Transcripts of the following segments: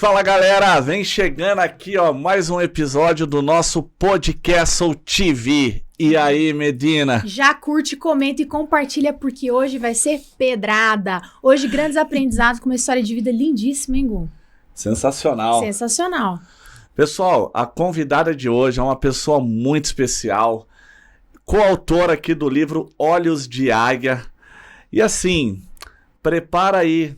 Fala galera, vem chegando aqui mais um episódio do nosso Podcast TV. E aí, Medina? Já curte, comenta e compartilha porque hoje vai ser pedrada. Hoje grandes aprendizados com uma história de vida lindíssima, hein, Gu? Sensacional. Sensacional. Pessoal, a convidada de hoje é uma pessoa muito especial, coautora aqui do livro Olhos de Águia. E assim, prepara aí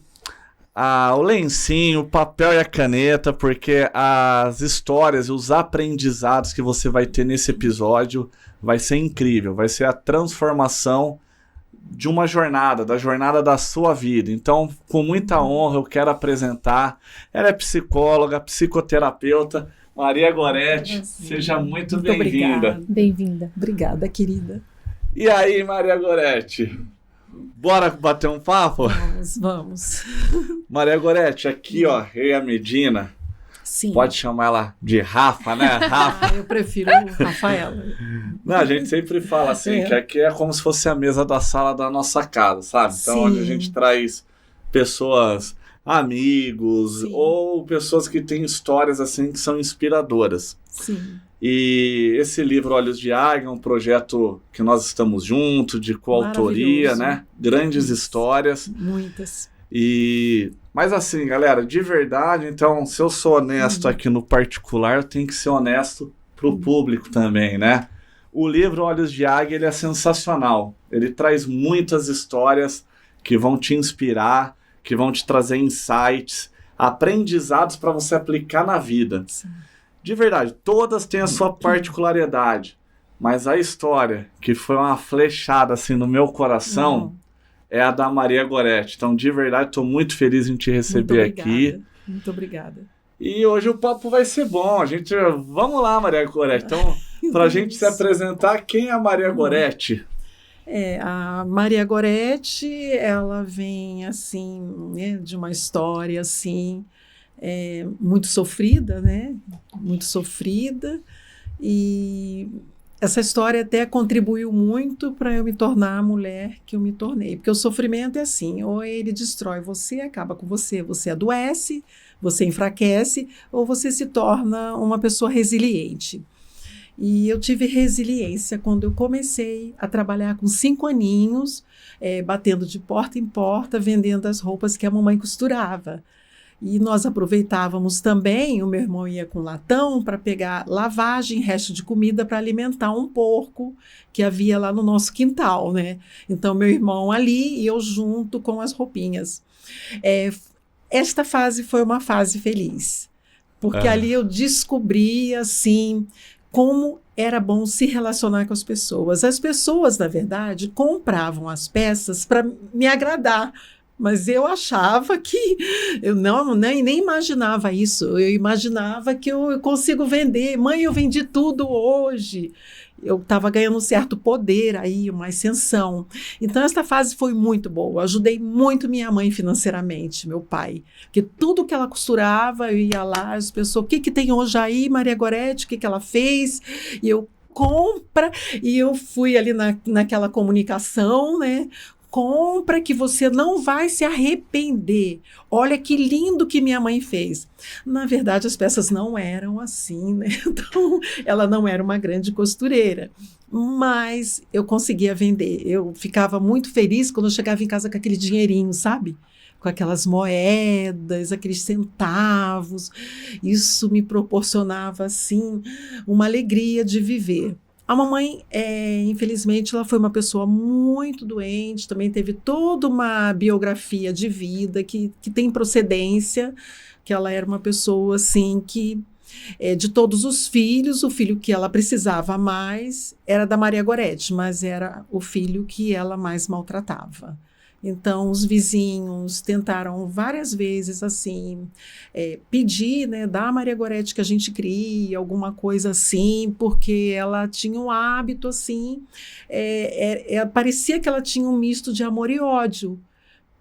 o lencinho, o papel e a caneta, porque as histórias e os aprendizados que você vai ter nesse episódio vai ser incrível, vai ser a transformação de uma jornada, da jornada da sua vida. Então, com muita honra, eu quero apresentar, ela é psicóloga, psicoterapeuta, Maria Goretti, seja muito bem-vinda. Bem-vinda. Obrigada, querida. E aí, Maria Goretti? Bora bater um papo? Vamos. Maria Goretti, aqui eu e a Medina, Sim. Pode chamar ela de Rafa, né? Rafa. Eu prefiro Rafaela. Não, a gente sempre fala assim, que aqui é como se fosse a mesa da sala da nossa casa, sabe? Então, Sim. onde a gente traz pessoas, amigos, Sim. ou pessoas que têm histórias assim que são inspiradoras. Sim. E esse livro Olhos de Águia é um projeto que nós estamos juntos, de coautoria, né? Grandes histórias. Muitas. Mas assim, galera, de verdade, então, se eu sou honesto aqui no particular, eu tenho que ser honesto pro público também, né? O livro Olhos de Águia, ele é sensacional. Ele traz muitas histórias que vão te inspirar, que vão te trazer insights, aprendizados para você aplicar na vida. Sim. De verdade, todas têm a sua particularidade, mas a história que foi uma flechada assim no meu coração é a da Maria Goretti. Então, de verdade, estou muito feliz em te receber aqui. Muito obrigada. E hoje o papo vai ser bom. Vamos lá, Maria Goretti. Então, para a gente se apresentar, quem é a Maria Goretti? A Maria Goretti, ela vem assim, né, de uma história assim, muito sofrida, né? Muito sofrida. E essa história até contribuiu muito para eu me tornar a mulher que eu me tornei. Porque o sofrimento é assim, ou ele destrói você, acaba com você, você adoece, você enfraquece, ou você se torna uma pessoa resiliente. E eu tive resiliência quando eu comecei a trabalhar com 5 aninhos, batendo de porta em porta, vendendo as roupas que a mamãe costurava. E nós aproveitávamos também, o meu irmão ia com latão para pegar lavagem, resto de comida para alimentar um porco que havia lá no nosso quintal, né? Então, meu irmão ali e eu junto com as roupinhas. Esta fase foi uma fase feliz, porque ali eu descobri, assim, como era bom se relacionar com as pessoas. As pessoas, na verdade, compravam as peças para me agradar, mas eu achava que eu nem imaginava isso. Eu imaginava que eu consigo vender. Mãe, eu vendi tudo hoje. Eu estava ganhando um certo poder aí, uma ascensão. Então, essa fase foi muito boa. Eu ajudei muito minha mãe financeiramente, meu pai. Porque tudo que ela costurava, eu ia lá, as pessoas, o que tem hoje aí, Maria Goretti, o que ela fez? E eu compra, e eu fui ali naquela comunicação, né? Compra que você não vai se arrepender. Olha que lindo que minha mãe fez. Na verdade, as peças não eram assim, né? Então, ela não era uma grande costureira. Mas eu conseguia vender. Eu ficava muito feliz quando eu chegava em casa com aquele dinheirinho, sabe? Com aquelas moedas, aqueles centavos. Isso me proporcionava, assim, uma alegria de viver. A mamãe, infelizmente, ela foi uma pessoa muito doente, também teve toda uma biografia de vida que tem procedência, que ela era uma pessoa, assim, que de todos os filhos, o filho que ela precisava mais era da Maria Goretti, mas era o filho que ela mais maltratava. Então, os vizinhos tentaram várias vezes, assim, pedir, né, da Maria Goretti que a gente crie alguma coisa assim, porque ela tinha um hábito, assim, parecia que ela tinha um misto de amor e ódio,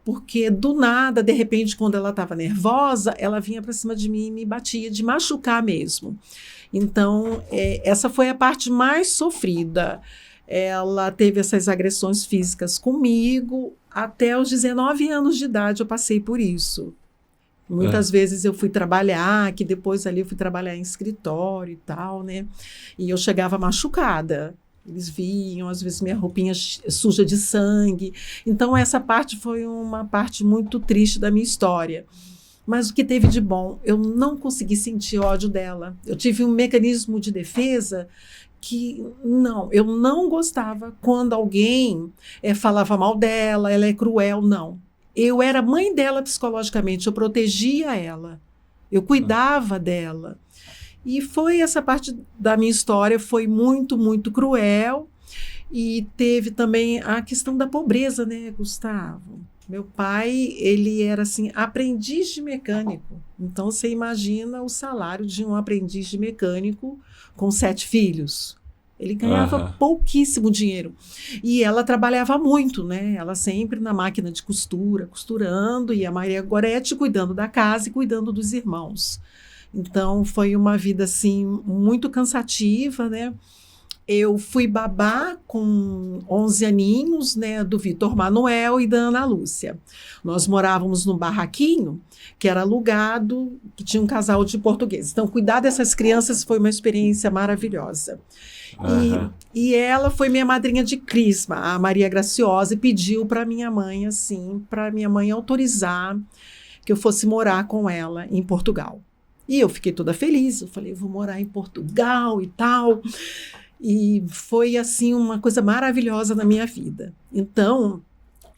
porque do nada, de repente, quando ela estava nervosa, ela vinha para cima de mim e me batia, de machucar mesmo. Então, essa foi a parte mais sofrida. Ela teve essas agressões físicas comigo. Até os 19 anos de idade eu passei por isso. Muitas vezes eu fui trabalhar, que depois ali eu fui trabalhar em escritório e tal, né? E eu chegava machucada. Eles viam, às vezes, minha roupinha suja de sangue. Então, essa parte foi uma parte muito triste da minha história. Mas o que teve de bom, eu não consegui sentir ódio dela. Eu tive um mecanismo de defesa que, eu não gostava quando alguém falava mal dela, ela é cruel, não. Eu era mãe dela psicologicamente, eu protegia ela, eu cuidava dela. E foi essa parte da minha história, foi muito, muito cruel. E teve também a questão da pobreza, né, Gustavo? Meu pai, ele era assim, aprendiz de mecânico. Então, você imagina o salário de um aprendiz de mecânico com 7 filhos. Ele ganhava pouquíssimo dinheiro. E ela trabalhava muito, né? Ela sempre na máquina de costura, costurando, e a Maria Gorete cuidando da casa e cuidando dos irmãos. Então, foi uma vida, assim, muito cansativa, né? Eu fui babá com 11 aninhos, né, do Vitor Manuel e da Ana Lúcia. Nós morávamos num barraquinho que era alugado, que tinha um casal de portugueses. Então, cuidar dessas crianças foi uma experiência maravilhosa. E ela foi minha madrinha de crisma, a Maria Graciosa, e pediu para minha mãe, assim, para minha mãe autorizar que eu fosse morar com ela em Portugal. E eu fiquei toda feliz, eu falei, vou morar em Portugal e tal. E foi, assim, uma coisa maravilhosa na minha vida. Então,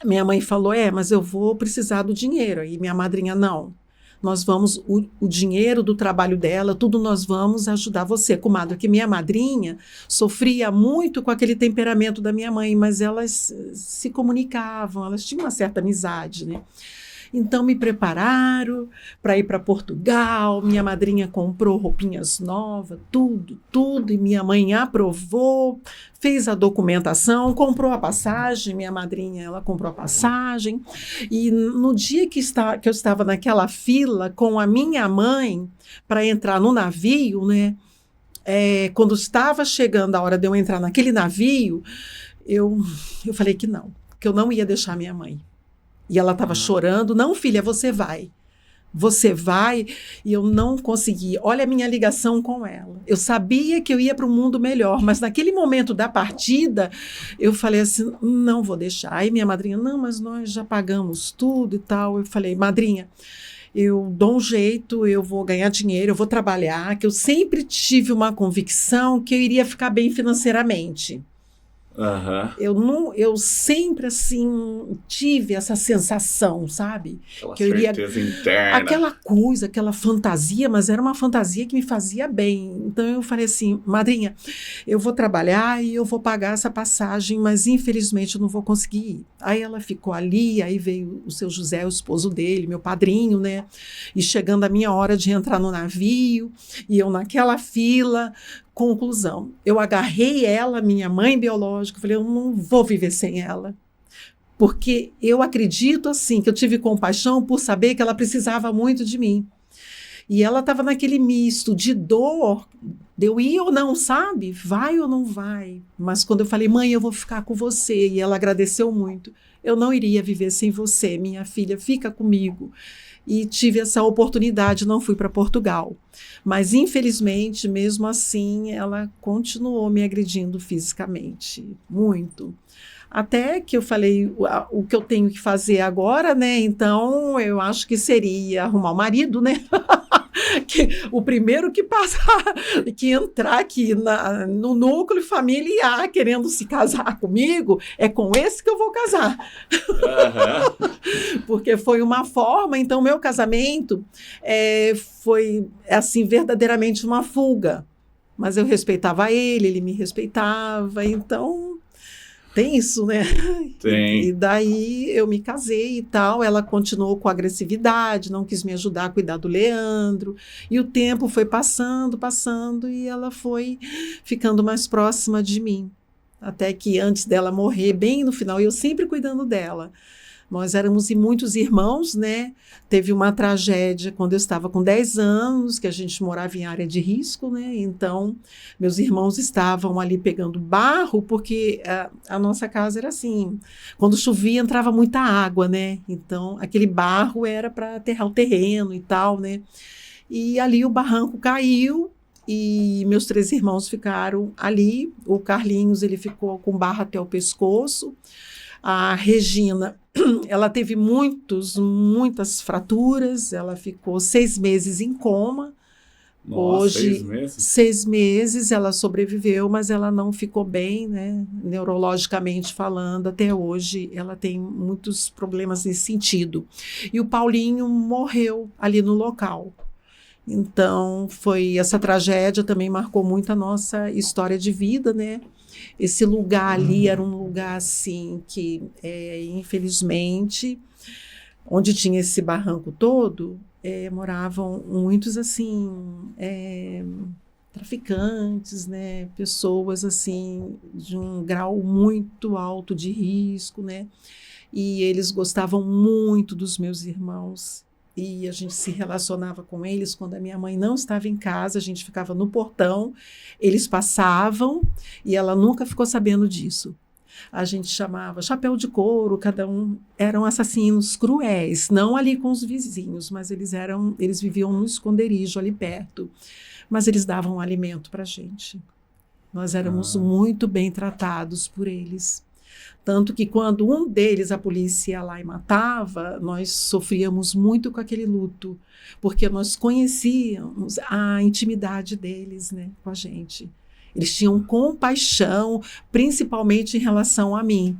minha mãe falou, mas eu vou precisar do dinheiro. E minha madrinha, não, nós vamos, o dinheiro do trabalho dela, tudo nós vamos ajudar você, comadre. Porque minha madrinha sofria muito com aquele temperamento da minha mãe, mas elas se comunicavam, elas tinham uma certa amizade, né? Então, me prepararam para ir para Portugal, minha madrinha comprou roupinhas novas, tudo, e minha mãe aprovou, fez a documentação, comprou a passagem, minha madrinha, ela comprou a passagem, e no dia que eu estava naquela fila com a minha mãe para entrar no navio, né, quando estava chegando a hora de eu entrar naquele navio, eu falei que eu não ia deixar minha mãe. E ela estava chorando. Não, filha, você vai. Você vai. E eu não consegui. Olha a minha ligação com ela. Eu sabia que eu ia para um mundo melhor, mas naquele momento da partida, eu falei assim, não vou deixar. Aí minha madrinha, não, mas nós já pagamos tudo e tal. Eu falei, madrinha, eu dou um jeito, eu vou ganhar dinheiro, eu vou trabalhar, que eu sempre tive uma convicção que eu iria ficar bem financeiramente. Eu sempre, assim, tive essa sensação, sabe? Aquela que eu iria, certeza interna. Aquela coisa, aquela fantasia, mas era uma fantasia que me fazia bem. Então eu falei assim, madrinha, eu vou trabalhar e eu vou pagar essa passagem, mas infelizmente eu não vou conseguir ir. Aí ela ficou ali, aí veio o seu José, o esposo dele, meu padrinho, né? E chegando a minha hora de entrar no navio, e eu naquela fila. Conclusão, eu agarrei ela, minha mãe biológica, falei, eu não vou viver sem ela. Porque eu acredito, assim, que eu tive compaixão por saber que ela precisava muito de mim. E ela estava naquele misto de dor, de eu ir ou não, sabe? Vai ou não vai? Mas quando eu falei, mãe, eu vou ficar com você, e ela agradeceu muito. Eu não iria viver sem você, minha filha, fica comigo. E tive essa oportunidade, não fui para Portugal. Mas, infelizmente, mesmo assim, ela continuou me agredindo fisicamente, muito. Até que eu falei, o que eu tenho que fazer agora, né? Então, eu acho que seria arrumar um marido, né? O primeiro que passar, que entrar aqui no núcleo familiar querendo se casar comigo, é com esse que eu vou casar. Porque foi uma forma, então meu casamento foi assim, verdadeiramente uma fuga. Mas eu respeitava ele me respeitava, então tem isso, né? Tem. E daí eu me casei e tal, ela continuou com agressividade, não quis me ajudar a cuidar do Leandro, e o tempo foi passando, e ela foi ficando mais próxima de mim, até que antes dela morrer, bem no final, eu sempre cuidando dela, Nós éramos muitos irmãos, né? Teve uma tragédia quando eu estava com 10 anos, que a gente morava em área de risco, né? Então, meus irmãos estavam ali pegando barro, porque a nossa casa era assim, quando chovia entrava muita água, né? Então, aquele barro era para aterrar o terreno e tal, né? E ali o barranco caiu e meus 3 irmãos ficaram ali. O Carlinhos, ele ficou com barro até o pescoço. A Regina, ela teve muitas fraturas, ela ficou 6 meses em coma. Nossa, Hoje, 6 meses? 6 meses ela sobreviveu, mas ela não ficou bem, né? Neurologicamente falando, até hoje ela tem muitos problemas nesse sentido. E o Paulinho morreu ali no local. Então, essa tragédia também marcou muito a nossa história de vida, né? Esse lugar ali era um lugar, assim, que, infelizmente, onde tinha esse barranco todo, moravam muitos, assim, traficantes, né? Pessoas, assim, de um grau muito alto de risco, né? E eles gostavam muito dos meus irmãos. E a gente se relacionava com eles quando a minha mãe não estava em casa, a gente ficava no portão, eles passavam e ela nunca ficou sabendo disso. A gente chamava chapéu de couro, cada um eram assassinos cruéis, não ali com os vizinhos, mas eles viviam no esconderijo ali perto, mas eles davam alimento para a gente. Nós éramos muito bem tratados por eles. Tanto que quando um deles, a polícia ia lá e matava, nós sofríamos muito com aquele luto, porque nós conhecíamos a intimidade deles, né, com a gente. Eles tinham compaixão, principalmente em relação a mim.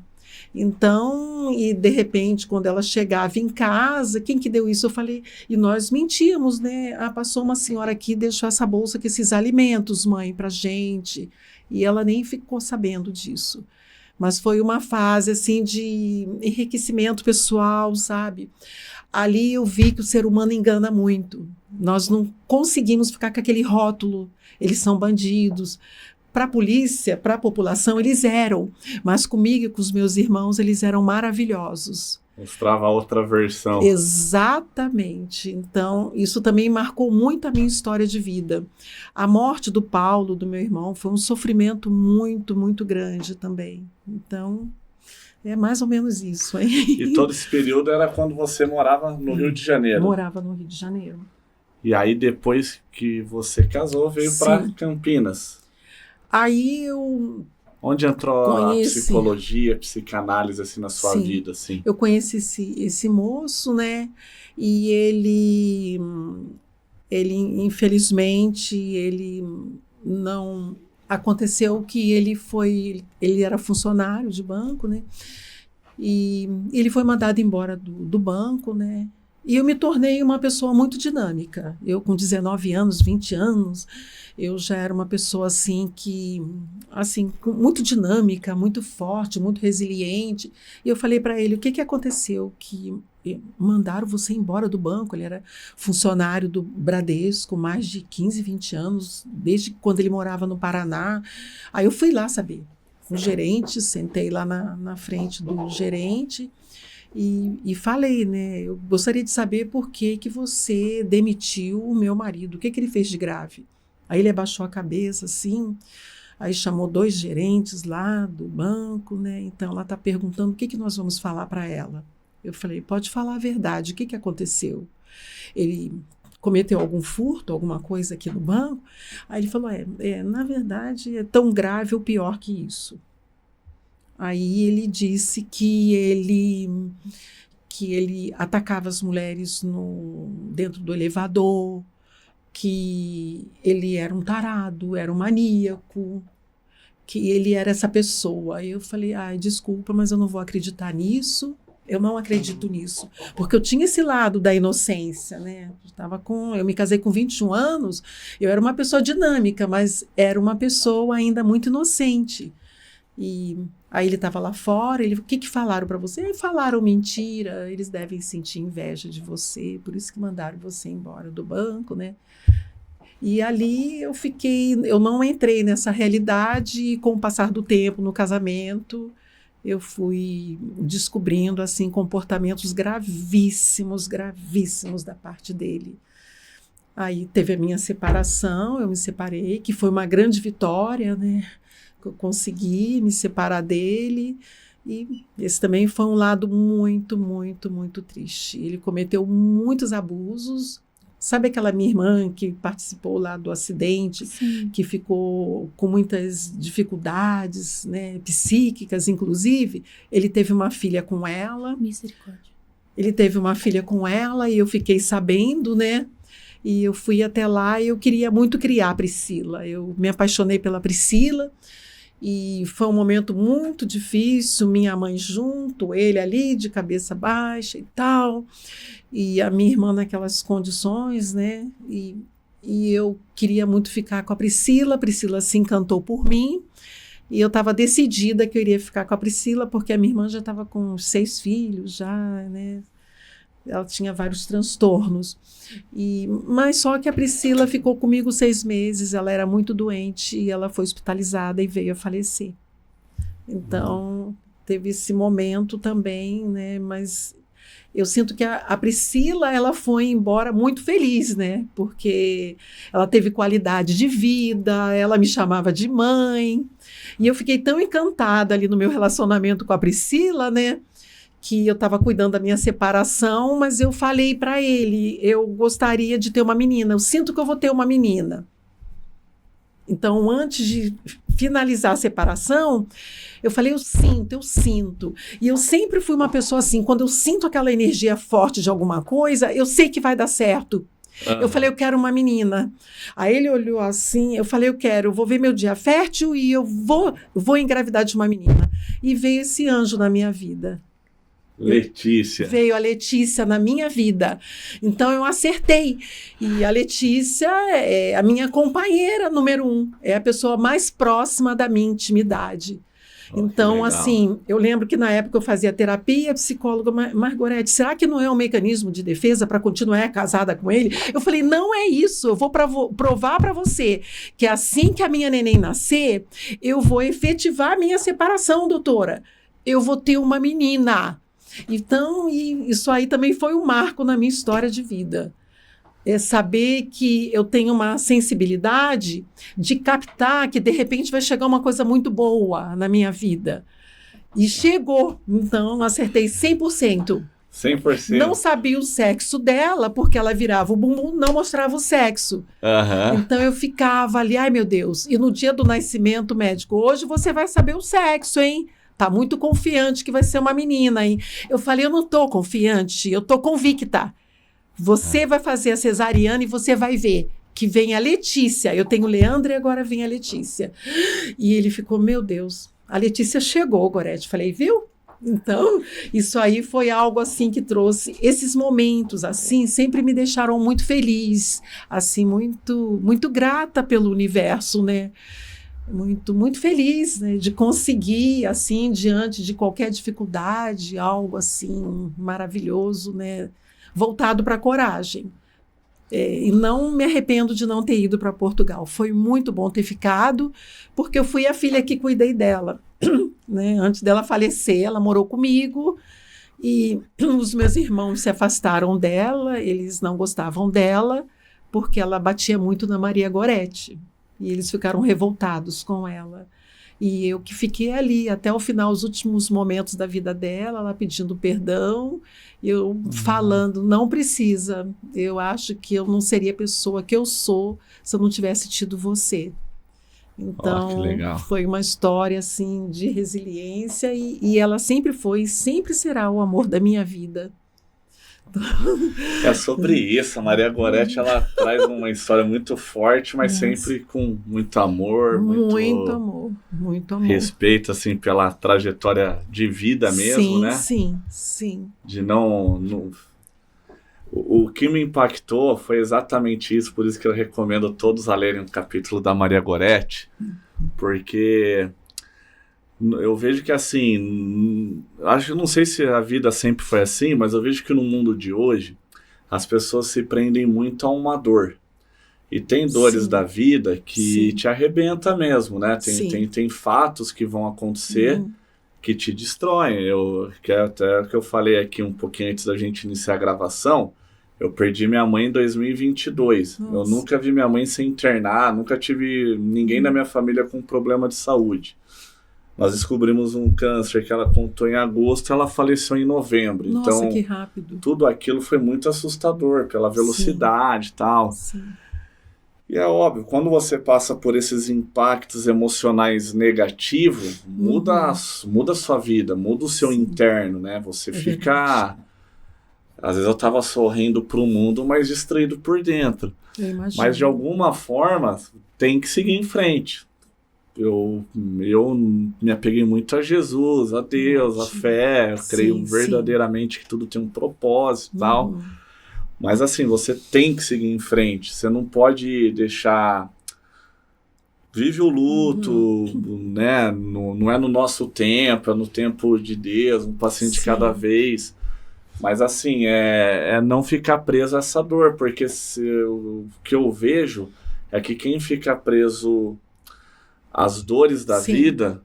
Então, e de repente, quando ela chegava em casa, quem que deu isso? Eu falei, e nós mentíamos, né? Passou uma senhora aqui, deixou essa bolsa com esses alimentos, mãe, pra gente. E ela nem ficou sabendo disso. Mas foi uma fase, assim, de enriquecimento pessoal, sabe? Ali eu vi que o ser humano engana muito. Nós não conseguimos ficar com aquele rótulo, eles são bandidos. Para a polícia, para a população, eles eram. Mas comigo e com os meus irmãos, eles eram maravilhosos. Mostrava a outra versão. Exatamente. Então, isso também marcou muito a minha história de vida. A morte do Paulo, do meu irmão, foi um sofrimento muito, muito grande também. Então, é mais ou menos isso, hein? E todo esse período era quando você morava no Rio de Janeiro. Morava no Rio de Janeiro. E aí, depois que você casou, veio para Campinas. Aí eu... Onde entrou a psicologia, a psicanálise, assim, na sua vida, assim? Eu conheci esse moço, né? E ele infelizmente, ele não... Aconteceu que ele era funcionário de banco, né? E ele foi mandado embora do banco, né? E eu me tornei uma pessoa muito dinâmica. Eu, com 19 anos, 20 anos, eu já era uma pessoa assim muito dinâmica, muito forte, muito resiliente. E eu falei para ele, o que aconteceu? Que mandaram você embora do banco. Ele era funcionário do Bradesco, mais de 15, 20 anos, desde quando ele morava no Paraná. Aí eu fui lá saber. Com o gerente, sentei lá na frente do gerente e falei, né? Eu gostaria de saber por que você demitiu o meu marido. O que ele fez de grave? Aí ele abaixou a cabeça, assim, aí chamou 2 gerentes lá do banco, né? Então ela está perguntando o que nós vamos falar para ela. Eu falei, pode falar a verdade, o que aconteceu? Ele cometeu algum furto, alguma coisa aqui no banco? Aí ele falou, na verdade é tão grave ou pior que isso. Aí ele disse que ele atacava as mulheres dentro do elevador, que ele era um tarado, era um maníaco, que ele era essa pessoa. Aí eu falei, desculpa, mas eu não vou acreditar nisso, eu não acredito nisso. Porque eu tinha esse lado da inocência, né? Eu me casei com 21 anos, eu era uma pessoa dinâmica, mas era uma pessoa ainda muito inocente. E aí ele estava lá fora, o que falaram para você? Aí falaram mentira, eles devem sentir inveja de você, por isso que mandaram você embora do banco, né? E ali eu não entrei nessa realidade, e com o passar do tempo no casamento, eu fui descobrindo assim comportamentos gravíssimos da parte dele. Aí teve a minha separação, eu me separei, que foi uma grande vitória, né? Eu consegui me separar dele, e esse também foi um lado muito, muito, muito triste. Ele cometeu muitos abusos. Sabe aquela minha irmã que participou lá do acidente, Sim. que ficou com muitas dificuldades, né, psíquicas, inclusive? Ele teve uma filha com ela. Misericórdia. Ele teve uma filha com ela e eu fiquei sabendo, né? E eu fui até lá e eu queria muito criar a Priscila. Eu me apaixonei pela Priscila e foi um momento muito difícil, minha mãe junto, ele ali de cabeça baixa e tal, e a minha irmã naquelas condições, né? E eu queria muito ficar com a Priscila se encantou por mim, e eu estava decidida que eu iria ficar com a Priscila, porque a minha irmã já estava com 6 filhos, já, né? Ela tinha vários transtornos. Mas só que a Priscila ficou comigo 6 meses, ela era muito doente e ela foi hospitalizada e veio a falecer. Então, teve esse momento também, né? Mas eu sinto que a Priscila, ela foi embora muito feliz, né? Porque ela teve qualidade de vida, ela me chamava de mãe. E eu fiquei tão encantada ali no meu relacionamento com a Priscila, né? Que eu estava cuidando da minha separação, mas eu falei para ele, eu gostaria de ter uma menina, eu sinto que eu vou ter uma menina. Então, antes de finalizar a separação, eu falei, eu sinto. E eu sempre fui uma pessoa assim, quando eu sinto aquela energia forte de alguma coisa, eu sei que vai dar certo. Eu falei, eu quero uma menina. Aí ele olhou assim, eu falei, eu vou ver meu dia fértil e eu vou engravidar de uma menina. E veio esse anjo na minha vida. Letícia. Veio a Letícia na minha vida. Então eu acertei. E a Letícia é a minha companheira número 1. É a pessoa mais próxima da minha intimidade. Então, assim, eu lembro que na época eu fazia terapia, a psicóloga Margorete, será que não é um mecanismo de defesa para continuar casada com ele? Eu falei, não é isso, eu vou provar para você que assim que a minha neném nascer, eu vou efetivar a minha separação, doutora. Eu vou ter uma menina. Então, isso aí também foi um marco na minha história de vida. É saber que eu tenho uma sensibilidade de captar que, de repente, vai chegar uma coisa muito boa na minha vida. E chegou. Então, acertei 100%. 100%. Não sabia o sexo dela, porque ela virava o bumbum, não mostrava o sexo. Então, eu ficava ali, ai, meu Deus. E no dia do nascimento, médico, hoje você vai saber o sexo, hein? Tá muito confiante que vai ser uma menina, hein? Eu falei, eu não tô confiante, eu tô convicta. Você vai fazer a cesariana e você vai ver que vem a Letícia. Eu tenho o Leandro e agora vem a Letícia. E ele ficou, meu Deus, a Letícia chegou, Gorete. Falei, viu? Então, isso aí foi algo assim que trouxe esses momentos, assim, sempre me deixaram muito feliz, assim, muito, muito grata pelo universo, né? Muito, muito feliz, né, de conseguir, assim, diante de qualquer dificuldade, algo assim maravilhoso, né, voltado para a coragem. E não me arrependo de não ter ido para Portugal. Foi muito bom ter ficado, porque eu fui a filha que cuidei dela. Né? Antes dela falecer, ela morou comigo e os meus irmãos se afastaram dela, eles não gostavam dela, porque ela batia muito na Maria Gorete. E eles ficaram revoltados com ela. E eu que fiquei ali até o final, os últimos momentos da vida dela, ela pedindo perdão, eu falando, não precisa, eu acho que eu não seria a pessoa que eu sou se eu não tivesse tido você. Então, foi uma história assim, de resiliência e ela sempre foi, sempre será o amor da minha vida. É sobre isso, a Maria Gorete, ela traz uma história muito forte, mas sempre com muito amor, muito amor, muito amor. Respeito, assim, pela trajetória de vida mesmo, né? Sim. De não... O que me impactou foi exatamente isso, por isso que eu recomendo todos a lerem um capítulo da Maria Gorete, porque... Eu vejo que assim, não sei se a vida sempre foi assim, mas eu vejo que no mundo de hoje as pessoas se prendem muito a uma dor. E tem dores da vida que te arrebenta mesmo, né? Tem fatos que vão acontecer que te destroem. Que é até o que eu falei aqui um pouquinho antes da gente iniciar a gravação, eu perdi minha mãe em 2022. Nossa. Eu nunca vi minha mãe se internar, nunca tive ninguém da minha família com problema de saúde. Nós descobrimos um câncer que ela contou em agosto, ela faleceu em novembro. Nossa, então, que rápido. tudo aquilo foi muito assustador, pela velocidade e tal. Sim. E é óbvio, quando você passa por esses impactos emocionais negativos, muda a sua vida, muda o seu interno, né? Você fica... verdade. Às vezes eu tava sorrindo pro mundo, mas distraído por dentro. Eu imagino. Mas de alguma forma, tem que seguir em frente. Eu me apeguei muito a Jesus, a Deus, a fé. Eu creio verdadeiramente que tudo tem um propósito e tal. Mas assim, você tem que seguir em frente. Você não pode deixar... Vive o luto, né? Não é no nosso tempo, é no tempo de Deus, um passinho de cada vez. Mas assim, é não ficar preso a essa dor, porque o que eu vejo é que quem fica preso às dores da vida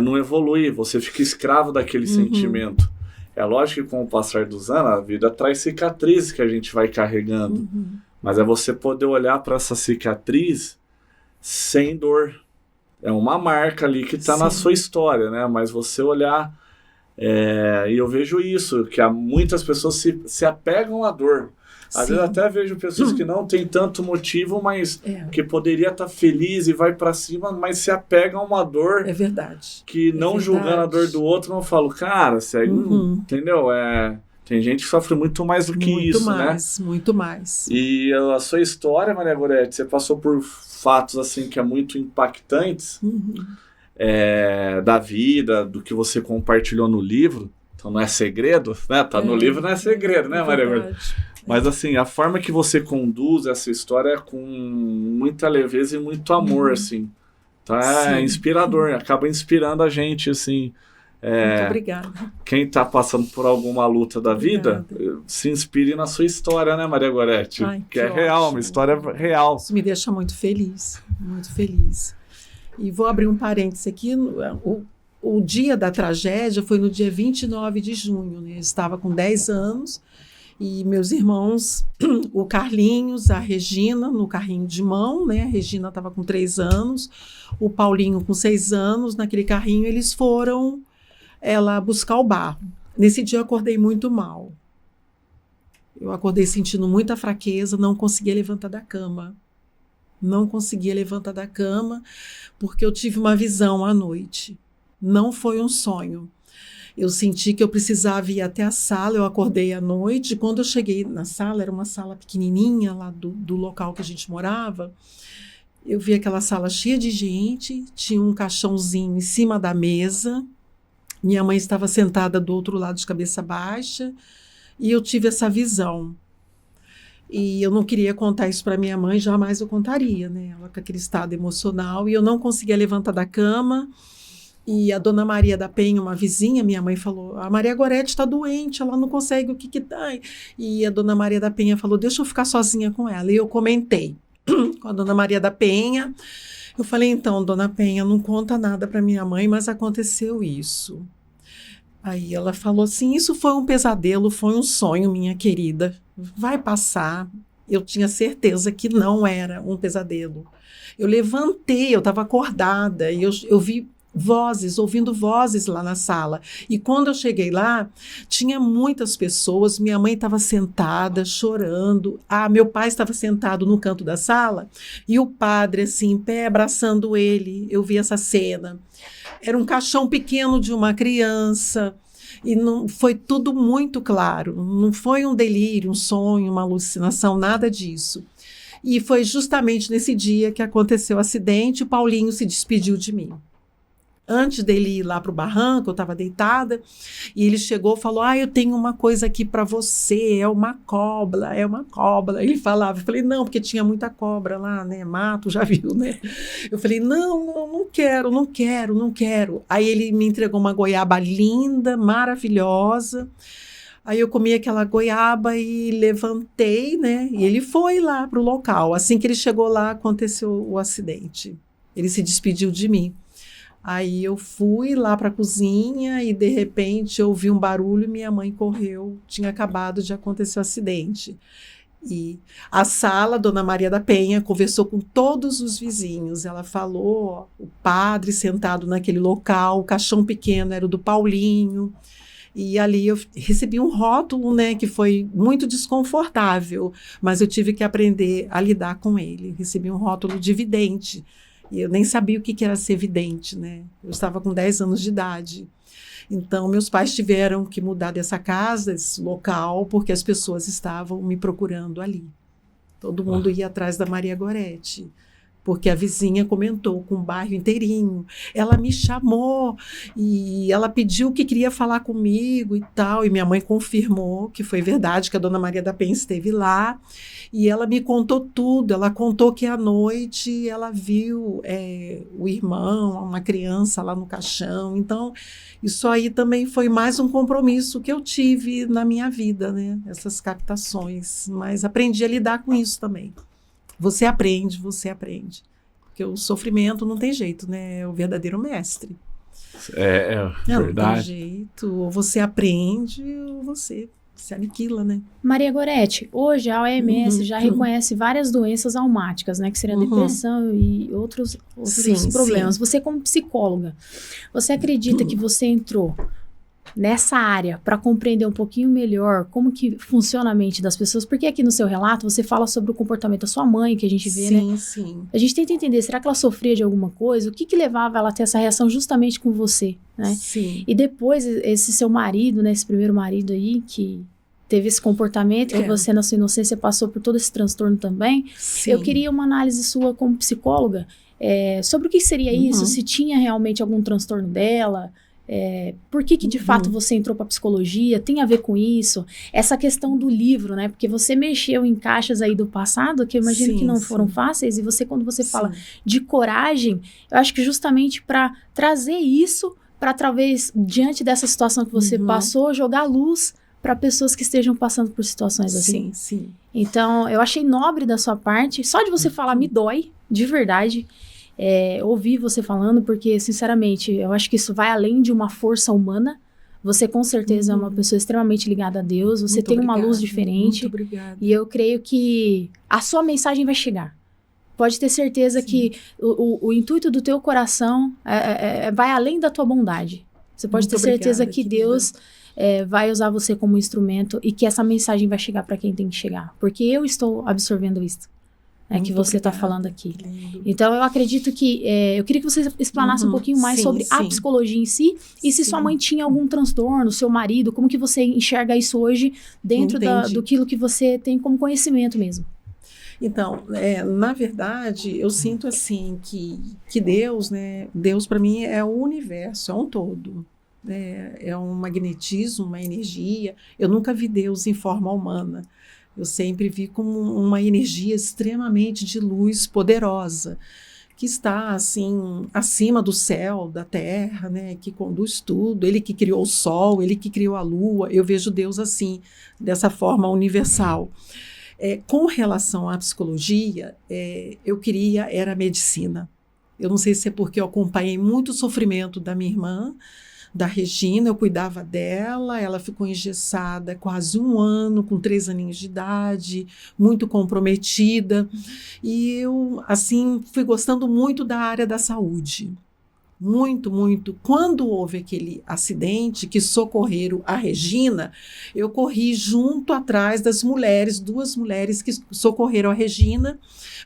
não evolui, você fica escravo daquele sentimento. É lógico que com o passar dos anos, a vida traz cicatrizes que a gente vai carregando, mas é você poder olhar para essa cicatriz sem dor. É uma marca ali que está na sua história, né? Mas você olhar... e eu vejo isso, que muitas pessoas se apegam à dor. Às vezes até vejo pessoas que não têm tanto motivo, mas que poderia estar feliz e vai pra cima, mas se apegam a uma dor. É verdade. Que não julgando a dor do outro, não falo, cara, segue, entendeu? Tem gente que sofre muito mais do que isso, né? Muito mais. E a sua história, Maria Goretti, você passou por fatos assim que é muito impactantes. Da vida, do que você compartilhou no livro, então não é segredo, né? Tá no livro, não é segredo, né, Maria Goretti? Mas assim, a forma que você conduz essa história é com muita leveza e muito amor, assim. Então é inspirador, acaba inspirando a gente, assim. Muito obrigada. Quem tá passando por alguma luta da vida, se inspire na sua história, né, Maria Goretti? Que é real, uma história real. Isso me deixa muito feliz, muito feliz. E vou abrir um parêntese aqui. O dia da tragédia foi no dia 29 de junho. Né? Eu estava com 10 anos e meus irmãos, o Carlinhos, a Regina, no carrinho de mão. Né? A Regina estava com 3 anos, o Paulinho com 6 anos. Naquele carrinho eles foram lá buscar o barro. Nesse dia eu acordei muito mal. Eu acordei sentindo muita fraqueza, não conseguia levantar da cama. Não conseguia levantar da cama porque eu tive uma visão à noite. Não foi um sonho. Eu senti que eu precisava ir até a sala, eu acordei à noite. Quando eu cheguei na sala, era uma sala pequenininha lá do local que a gente morava. Eu vi aquela sala cheia de gente, tinha um caixãozinho em cima da mesa. Minha mãe estava sentada do outro lado de cabeça baixa e eu tive essa visão. E eu não queria contar isso para minha mãe, jamais eu contaria, né? Ela com aquele estado emocional, e eu não conseguia levantar da cama. E a dona Maria da Penha, uma vizinha, minha mãe falou, a Maria Goretti está doente, ela não consegue, o que dá? E a dona Maria da Penha falou, deixa eu ficar sozinha com ela. E eu comentei com a dona Maria da Penha. Eu falei, então, dona Penha, não conta nada para minha mãe, mas aconteceu isso. Aí ela falou assim, isso foi um pesadelo, foi um sonho, minha querida. Vai passar. Eu tinha certeza que não era um pesadelo. Eu levantei, eu estava acordada, e eu vi ouvindo vozes lá na sala. E quando eu cheguei lá, tinha muitas pessoas, minha mãe estava sentada, chorando. Meu pai estava sentado no canto da sala, e o padre, assim, em pé, abraçando ele. Eu vi essa cena. Era um caixão pequeno de uma criança, e não, foi tudo muito claro. Não foi um delírio, um sonho, uma alucinação, nada disso. E foi justamente nesse dia que aconteceu o acidente, o Paulinho se despediu de mim. Antes dele ir lá para o barranco, eu estava deitada, e ele chegou e falou, eu tenho uma coisa aqui para você, é uma cobra. Ele falava, eu falei, não, porque tinha muita cobra lá, né, mato, já viu, né? Eu falei, não quero. Aí ele me entregou uma goiaba linda, maravilhosa. Aí eu comi aquela goiaba e levantei, né, e ele foi lá para o local. Assim que ele chegou lá, aconteceu o acidente. Ele se despediu de mim. Aí eu fui lá para a cozinha e, de repente, eu ouvi um barulho e minha mãe correu. Tinha acabado de acontecer o acidente. E a sala, Dona Maria da Penha, conversou com todos os vizinhos. Ela falou, ó, o padre sentado naquele local, o caixão pequeno era o do Paulinho. E ali eu recebi um rótulo, né, que foi muito desconfortável, mas eu tive que aprender a lidar com ele. Recebi um rótulo de vidente. E eu nem sabia o que era ser vidente, né? Eu estava com 10 anos de idade. Então, meus pais tiveram que mudar dessa casa, desse local, porque as pessoas estavam me procurando ali. Todo mundo ia atrás da Maria Goretti, porque a vizinha comentou com o bairro inteirinho. Ela me chamou e ela pediu que queria falar comigo e tal. E minha mãe confirmou que foi verdade, que a Dona Maria da Penha esteve lá. E ela me contou tudo. Ela contou que à noite ela viu o irmão, uma criança lá no caixão. Então, isso aí também foi mais um compromisso que eu tive na minha vida, né? Essas captações. Mas aprendi a lidar com isso também. Você aprende. Porque o sofrimento não tem jeito, né? É o verdadeiro mestre. É verdade. Não tem jeito. Ou você aprende ou você se aniquila, né? Maria Goretti, hoje a OMS já reconhece várias doenças almáticas, né? Que seria a depressão e outros problemas. Sim. Você, como psicóloga, você acredita que você entrou nessa área para compreender um pouquinho melhor como que funciona a mente das pessoas? Porque aqui no seu relato você fala sobre o comportamento da sua mãe, que a gente vê, né? Sim. A gente tenta entender, será que ela sofria de alguma coisa? O que levava ela a ter essa reação justamente com você, né? Sim. E depois, esse seu marido, né? Esse primeiro marido aí, que teve esse comportamento, que você, na sua inocência, passou por todo esse transtorno também. Sim. Eu queria uma análise sua como psicóloga sobre o que seria isso, se tinha realmente algum transtorno dela. Por que de fato você entrou para psicologia? Tem a ver com isso? Essa questão do livro, né? Porque você mexeu em caixas aí do passado que eu imagino que não foram fáceis, e você, quando você fala de coragem, eu acho que justamente para trazer isso, para talvez, diante dessa situação que você passou, jogar luz para pessoas que estejam passando por situações assim. Sim. Então, eu achei nobre da sua parte. Só de você falar me dói, de verdade. Ouvir você falando, porque, sinceramente, eu acho que isso vai além de uma força humana. Você, com certeza, é uma pessoa extremamente ligada a Deus. Você tem uma luz diferente. Muito obrigada. E eu creio que a sua mensagem vai chegar. Pode ter certeza que o intuito do teu coração vai além da tua bondade. Você pode ter certeza que Deus vai usar você como instrumento e que essa mensagem vai chegar para quem tem que chegar. Porque eu estou absorvendo isso. Que você está falando aqui. Então, eu acredito que... eu queria que você explanasse um pouquinho mais sobre a psicologia em si, e se sua mãe tinha algum transtorno, seu marido, como que você enxerga isso hoje dentro do que você tem como conhecimento mesmo. Então, na verdade, eu sinto assim que Deus, né? Deus para mim é o universo, é um todo. É um magnetismo, uma energia. Eu nunca vi Deus em forma humana. Eu sempre vi como uma energia extremamente de luz poderosa, que está assim acima do céu, da terra, né, que conduz tudo. Ele que criou o sol, ele que criou a lua. Eu vejo Deus assim, dessa forma universal. Com relação à psicologia, eu queria era a medicina. Eu não sei se é porque eu acompanhei muito o sofrimento da minha irmã, da Regina, eu cuidava dela, ela ficou engessada quase 1 ano, com 3 aninhos de idade, muito comprometida, e eu, assim, fui gostando muito da área da saúde, muito, muito. Quando houve aquele acidente que socorreram a Regina, eu corri junto atrás das mulheres, 2 mulheres que socorreram a Regina,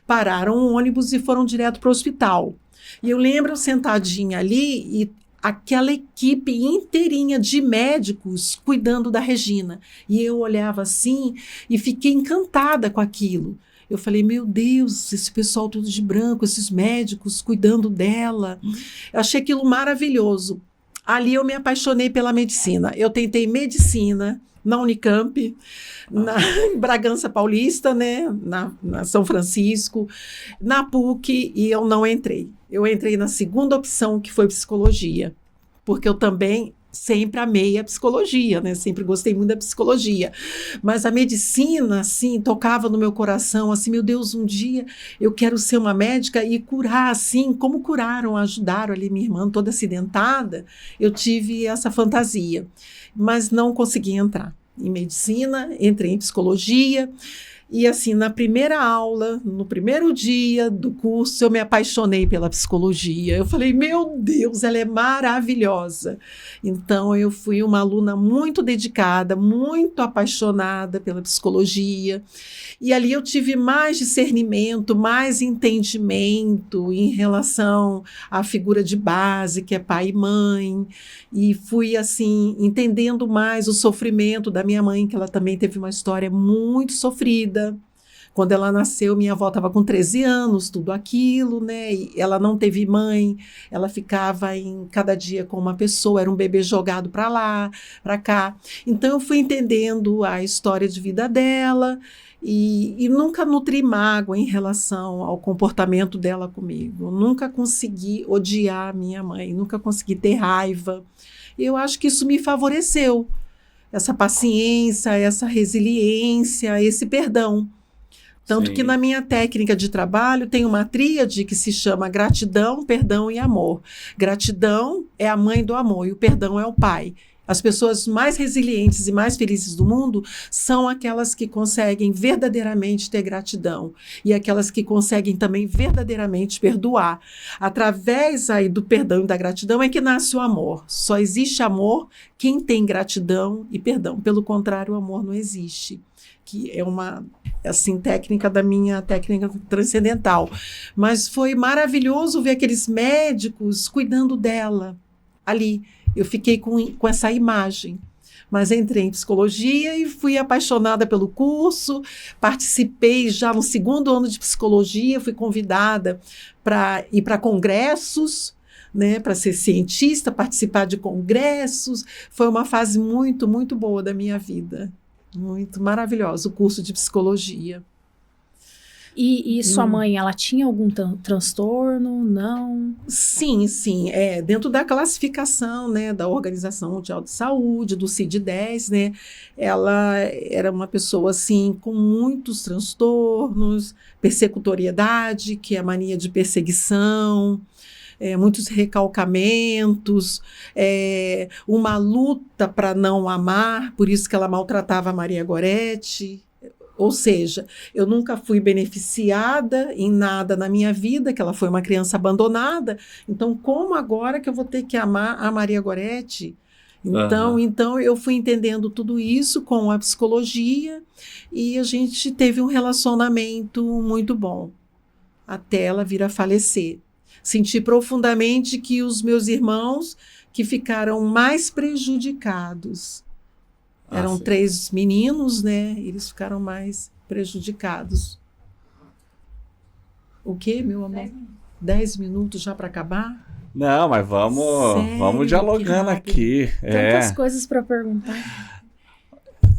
pararam o ônibus e foram direto para o hospital. E eu lembro sentadinha ali e aquela equipe inteirinha de médicos cuidando da Regina. E eu olhava assim e fiquei encantada com aquilo. Eu falei, meu Deus, esse pessoal todo de branco, esses médicos cuidando dela. Eu achei aquilo maravilhoso. Ali eu me apaixonei pela medicina. Eu tentei medicina na Unicamp, em Bragança Paulista, né, na São Francisco, na PUC, e eu não entrei. Eu entrei na segunda opção, que foi psicologia, porque eu também sempre amei a psicologia, né? Sempre gostei muito da psicologia. Mas a medicina, assim, tocava no meu coração, assim, meu Deus, um dia eu quero ser uma médica e curar, assim, como curaram, ajudaram ali minha irmã toda acidentada. Eu tive essa fantasia, mas não consegui entrar em medicina, entrei em psicologia. E assim, na primeira aula, no primeiro dia do curso, eu me apaixonei pela psicologia. Eu falei, meu Deus, ela é maravilhosa. Então, eu fui uma aluna muito dedicada, muito apaixonada pela psicologia. E ali eu tive mais discernimento, mais entendimento em relação à figura de base, que é pai e mãe. E fui, assim, entendendo mais o sofrimento da minha mãe, que ela também teve uma história muito sofrida. Quando ela nasceu, minha avó estava com 13 anos, tudo aquilo, né? E ela não teve mãe, ela ficava em cada dia com uma pessoa, era um bebê jogado para lá, para cá. Então, eu fui entendendo a história de vida dela e nunca nutri mágoa em relação ao comportamento dela comigo. Eu nunca consegui odiar minha mãe, nunca consegui ter raiva. Eu acho que isso me favoreceu, essa paciência, essa resiliência, esse perdão. Tanto Sim. que na minha técnica de trabalho tem uma tríade que se chama gratidão, perdão e amor. Gratidão é a mãe do amor e o perdão é o pai. As pessoas mais resilientes e mais felizes do mundo são aquelas que conseguem verdadeiramente ter gratidão e aquelas que conseguem também verdadeiramente perdoar. Através aí do perdão e da gratidão é que nasce o amor. Só existe amor quem tem gratidão e perdão. Pelo contrário, o amor não existe. Que é uma, assim, técnica da minha técnica transcendental. Mas foi maravilhoso ver aqueles médicos cuidando dela ali. Eu fiquei com essa imagem. Mas entrei em psicologia e fui apaixonada pelo curso, participei já no 2º ano de psicologia, fui convidada para ir para congressos, né, para ser cientista, participar de congressos. Foi uma fase muito, muito boa da minha vida. Muito maravilhosa, o curso de psicologia. E sua mãe, ela tinha algum transtorno? Não? Sim, sim. Dentro da classificação, né, da Organização Mundial de Saúde, do CID-10, né, ela era uma pessoa assim, com muitos transtornos, persecutoriedade, que é a mania de perseguição, muitos recalcamentos, uma luta para não amar, por isso que ela maltratava a Maria Goretti. Ou seja, eu nunca fui beneficiada em nada na minha vida, que ela foi uma criança abandonada. Então, como agora que eu vou ter que amar a Maria Goretti? Então eu fui entendendo tudo isso com a psicologia e a gente teve um relacionamento muito bom, até ela vir a falecer. Senti profundamente que os meus irmãos que ficaram mais prejudicados. Eram 3 meninos, né? Eles ficaram mais prejudicados. O quê, meu amor? 10 minutos já para acabar? Não, mas vamos dialogando aqui. Tantas coisas para perguntar.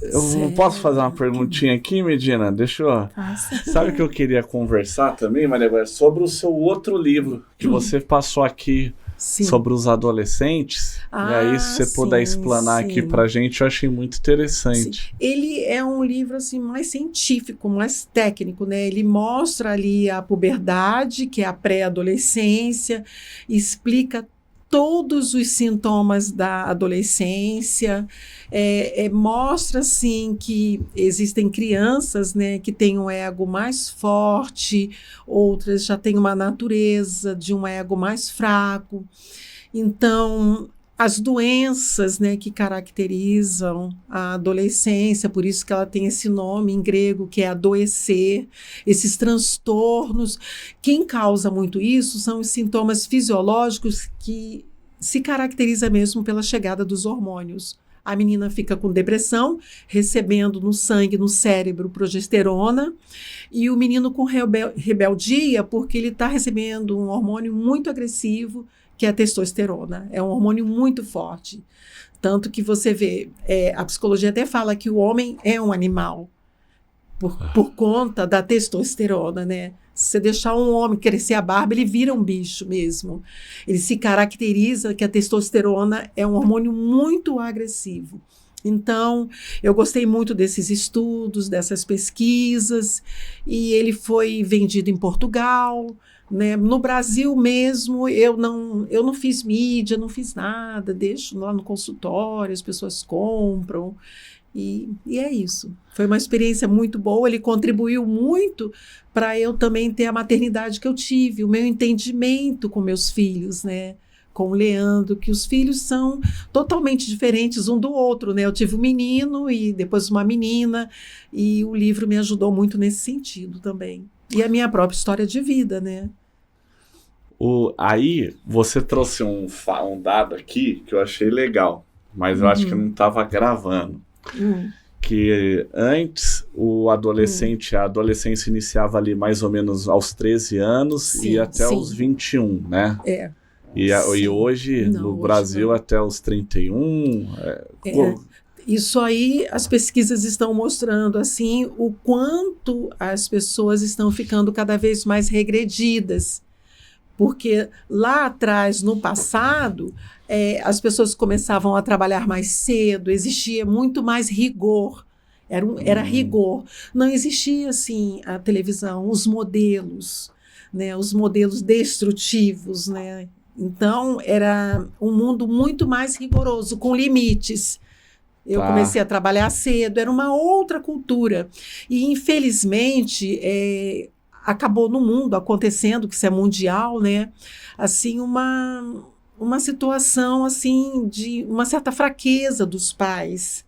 Eu posso fazer uma perguntinha aqui, Medina? Deixa eu... Faça. Sabe o que eu queria conversar também, Maria Goretti? Sobre o seu outro livro, que você passou aqui. Sim. Sobre os adolescentes. E aí, se você puder explanar aqui pra gente, eu achei muito interessante. Sim. Ele é um livro assim, mais científico, mais técnico, né? Ele mostra ali a puberdade, que é a pré-adolescência, explica todos os sintomas da adolescência, mostra assim que existem crianças, né, que têm um ego mais forte, outras já têm uma natureza de um ego mais fraco. Então, as doenças, né, que caracterizam a adolescência, por isso que ela tem esse nome em grego, que é adoecer, esses transtornos. Quem causa muito isso são os sintomas fisiológicos que se caracteriza mesmo pela chegada dos hormônios. A menina fica com depressão, recebendo no sangue, no cérebro, progesterona, e o menino com rebeldia, porque ele está recebendo um hormônio muito agressivo, que é a testosterona. É um hormônio muito forte. Tanto que você vê, a psicologia até fala que o homem é um animal, por conta da testosterona, né? Se você deixar um homem crescer a barba, ele vira um bicho mesmo. Ele se caracteriza que a testosterona é um hormônio muito agressivo. Então, eu gostei muito desses estudos, dessas pesquisas, e ele foi vendido em Portugal, né? No Brasil mesmo, eu não fiz mídia, não fiz nada, deixo lá no consultório, as pessoas compram, e é isso. Foi uma experiência muito boa, ele contribuiu muito para eu também ter a maternidade que eu tive, o meu entendimento com meus filhos, né? Com o Leandro, que os filhos são totalmente diferentes um do outro, né? Eu tive um menino e depois uma menina, e o livro me ajudou muito nesse sentido também. E a minha própria história de vida, né? Aí você trouxe um dado aqui que eu achei legal, mas eu acho que eu não estava gravando. Que antes a adolescência iniciava ali mais ou menos aos 13 anos, sim, e até os 21, né? E hoje, no Brasil, não. Até os 31... Isso aí, as pesquisas estão mostrando, assim, o quanto as pessoas estão ficando cada vez mais regredidas. Porque lá atrás, no passado, as pessoas começavam a trabalhar mais cedo, existia muito mais rigor. Era rigor. Não existia, assim, a televisão, os modelos, né, os modelos destrutivos, né? Então, era um mundo muito mais rigoroso, com limites. Eu comecei a trabalhar cedo, era uma outra cultura. E, infelizmente, acabou no mundo acontecendo, que isso é mundial, né? Assim, uma situação assim, de uma certa fraqueza dos pais,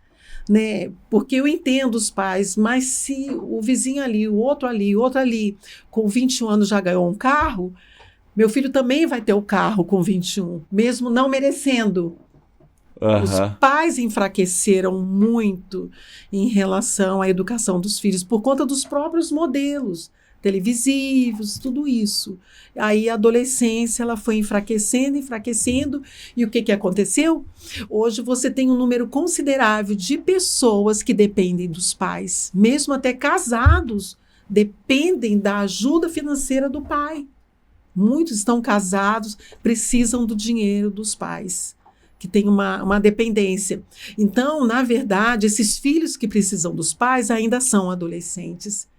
né? Porque eu entendo os pais, mas se o vizinho ali, o outro ali, com 21 anos já ganhou um carro, meu filho também vai ter o carro com 21, mesmo não merecendo. Os pais enfraqueceram muito em relação à educação dos filhos por conta dos próprios modelos televisivos, tudo isso. Aí a adolescência ela foi enfraquecendo, e o que aconteceu? Hoje você tem um número considerável de pessoas que dependem dos pais, mesmo até casados, dependem da ajuda financeira do pai. Muitos estão casados, precisam do dinheiro dos pais, que tem uma dependência. Então, na verdade, esses filhos que precisam dos pais ainda são adolescentes.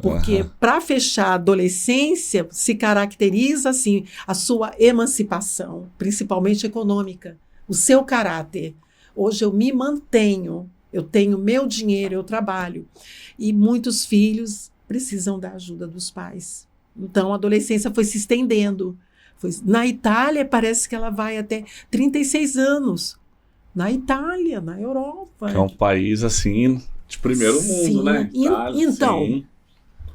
Porque para fechar a adolescência se caracteriza assim a sua emancipação, principalmente econômica, o seu caráter. Hoje eu me mantenho, eu tenho meu dinheiro, eu trabalho. E muitos filhos precisam da ajuda dos pais. Então a adolescência foi se estendendo. Na Itália parece que ela vai até 36 anos. Na Itália, na Europa. É um país assim de primeiro mundo, né? Itália,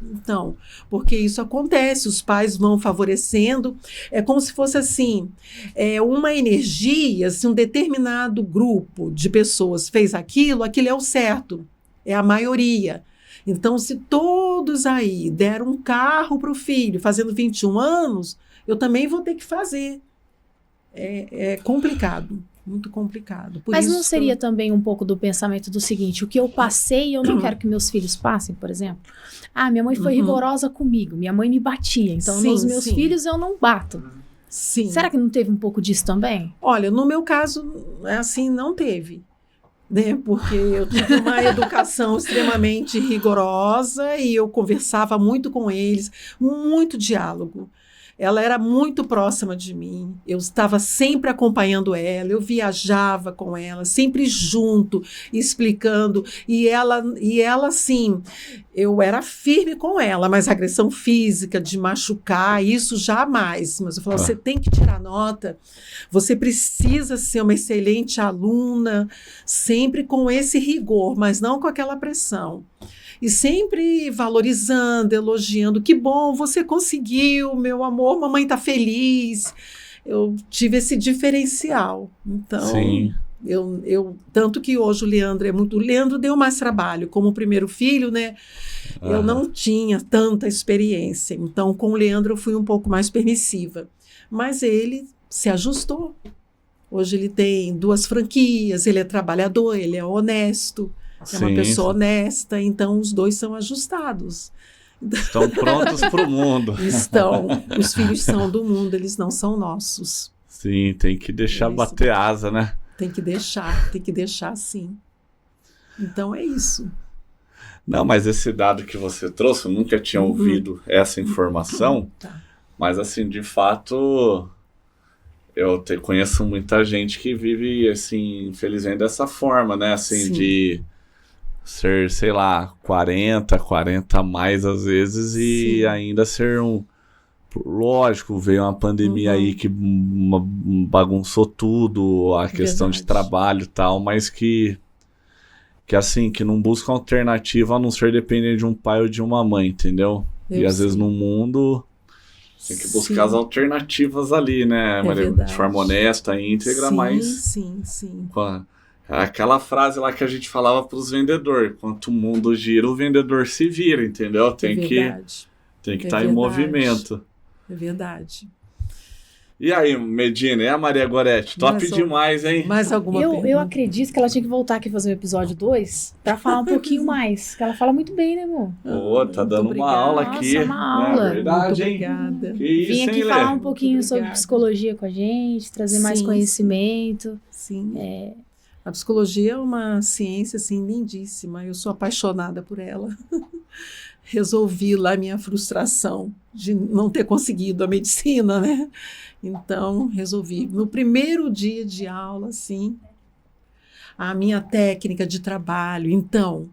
Então, porque isso acontece, os pais vão favorecendo, é como se fosse assim, uma energia, assim, um determinado grupo de pessoas fez aquilo é o certo, é a maioria. Então, se todos aí deram um carro para o filho fazendo 21 anos, eu também vou ter que fazer. É complicado. Muito complicado. Mas não seria também um pouco do pensamento do seguinte, o que eu passei eu não quero que meus filhos passem, por exemplo? Minha mãe foi rigorosa comigo, minha mãe me batia, então nos meus filhos eu não bato. Sim. Será que não teve um pouco disso também? Olha, no meu caso, assim, não teve. Né? Porque eu tive uma educação extremamente rigorosa e eu conversava muito com eles, muito diálogo. Ela era muito próxima de mim, eu estava sempre acompanhando ela, eu viajava com ela, sempre junto, explicando, e ela assim, eu era firme com ela, mas agressão física, de machucar, isso jamais. Mas eu falava, você tem que tirar nota, você precisa ser uma excelente aluna, sempre com esse rigor, mas não com aquela pressão. E sempre valorizando, elogiando. Que bom, você conseguiu, meu amor, mamãe está feliz. Eu tive esse diferencial. Então, sim. Tanto que hoje o Leandro deu mais trabalho. Como o primeiro filho, né? Eu não tinha tanta experiência. Então, com o Leandro eu fui um pouco mais permissiva. Mas ele se ajustou. Hoje ele tem 2 franquias, ele é trabalhador, ele é honesto. É uma pessoa honesta, então os 2 são ajustados. Estão prontos para o mundo. Estão. Os filhos são do mundo, eles não são nossos. Sim, tem que deixar bater asa, né? Tem que deixar sim. Então é isso. Não, mas esse dado que você trouxe, eu nunca tinha ouvido essa informação, Tá. mas assim, de fato, conheço muita gente que vive, assim, infelizmente dessa forma, né? Assim, Sim. de ser, sei lá, 40 a mais às vezes e Sim. ainda ser um... Lógico, veio uma pandemia aí que bagunçou tudo, a questão de trabalho e tal, mas que assim, que não busca alternativa a não ser dependente de um pai ou de uma mãe, entendeu? E às vezes no mundo tem que buscar as alternativas ali, né, Maria? De forma honesta, íntegra, mas... Sim. Aquela frase lá que a gente falava pros vendedores, enquanto o mundo gira, o vendedor se vira, entendeu? Tem que estar em movimento. É verdade. E aí, Medina, e a Maria Goretti? Top demais, hein? Mais alguma pergunta? Eu acredito que ela tinha que voltar aqui fazer o episódio 2 pra falar um pouquinho mais. Que ela fala muito bem, né, amor? Pô, tá dando uma aula aqui. Nossa, uma aula. É verdade, muito obrigada. Que isso, Vim aqui hein, falar Lê? um pouquinho sobre psicologia com a gente, trazer mais conhecimento. Sim. A psicologia é uma ciência, assim, lindíssima. Eu sou apaixonada por ela. Resolvi lá minha frustração de não ter conseguido a medicina, né? Então, resolvi. No primeiro dia de aula, assim, a minha técnica de trabalho. Então,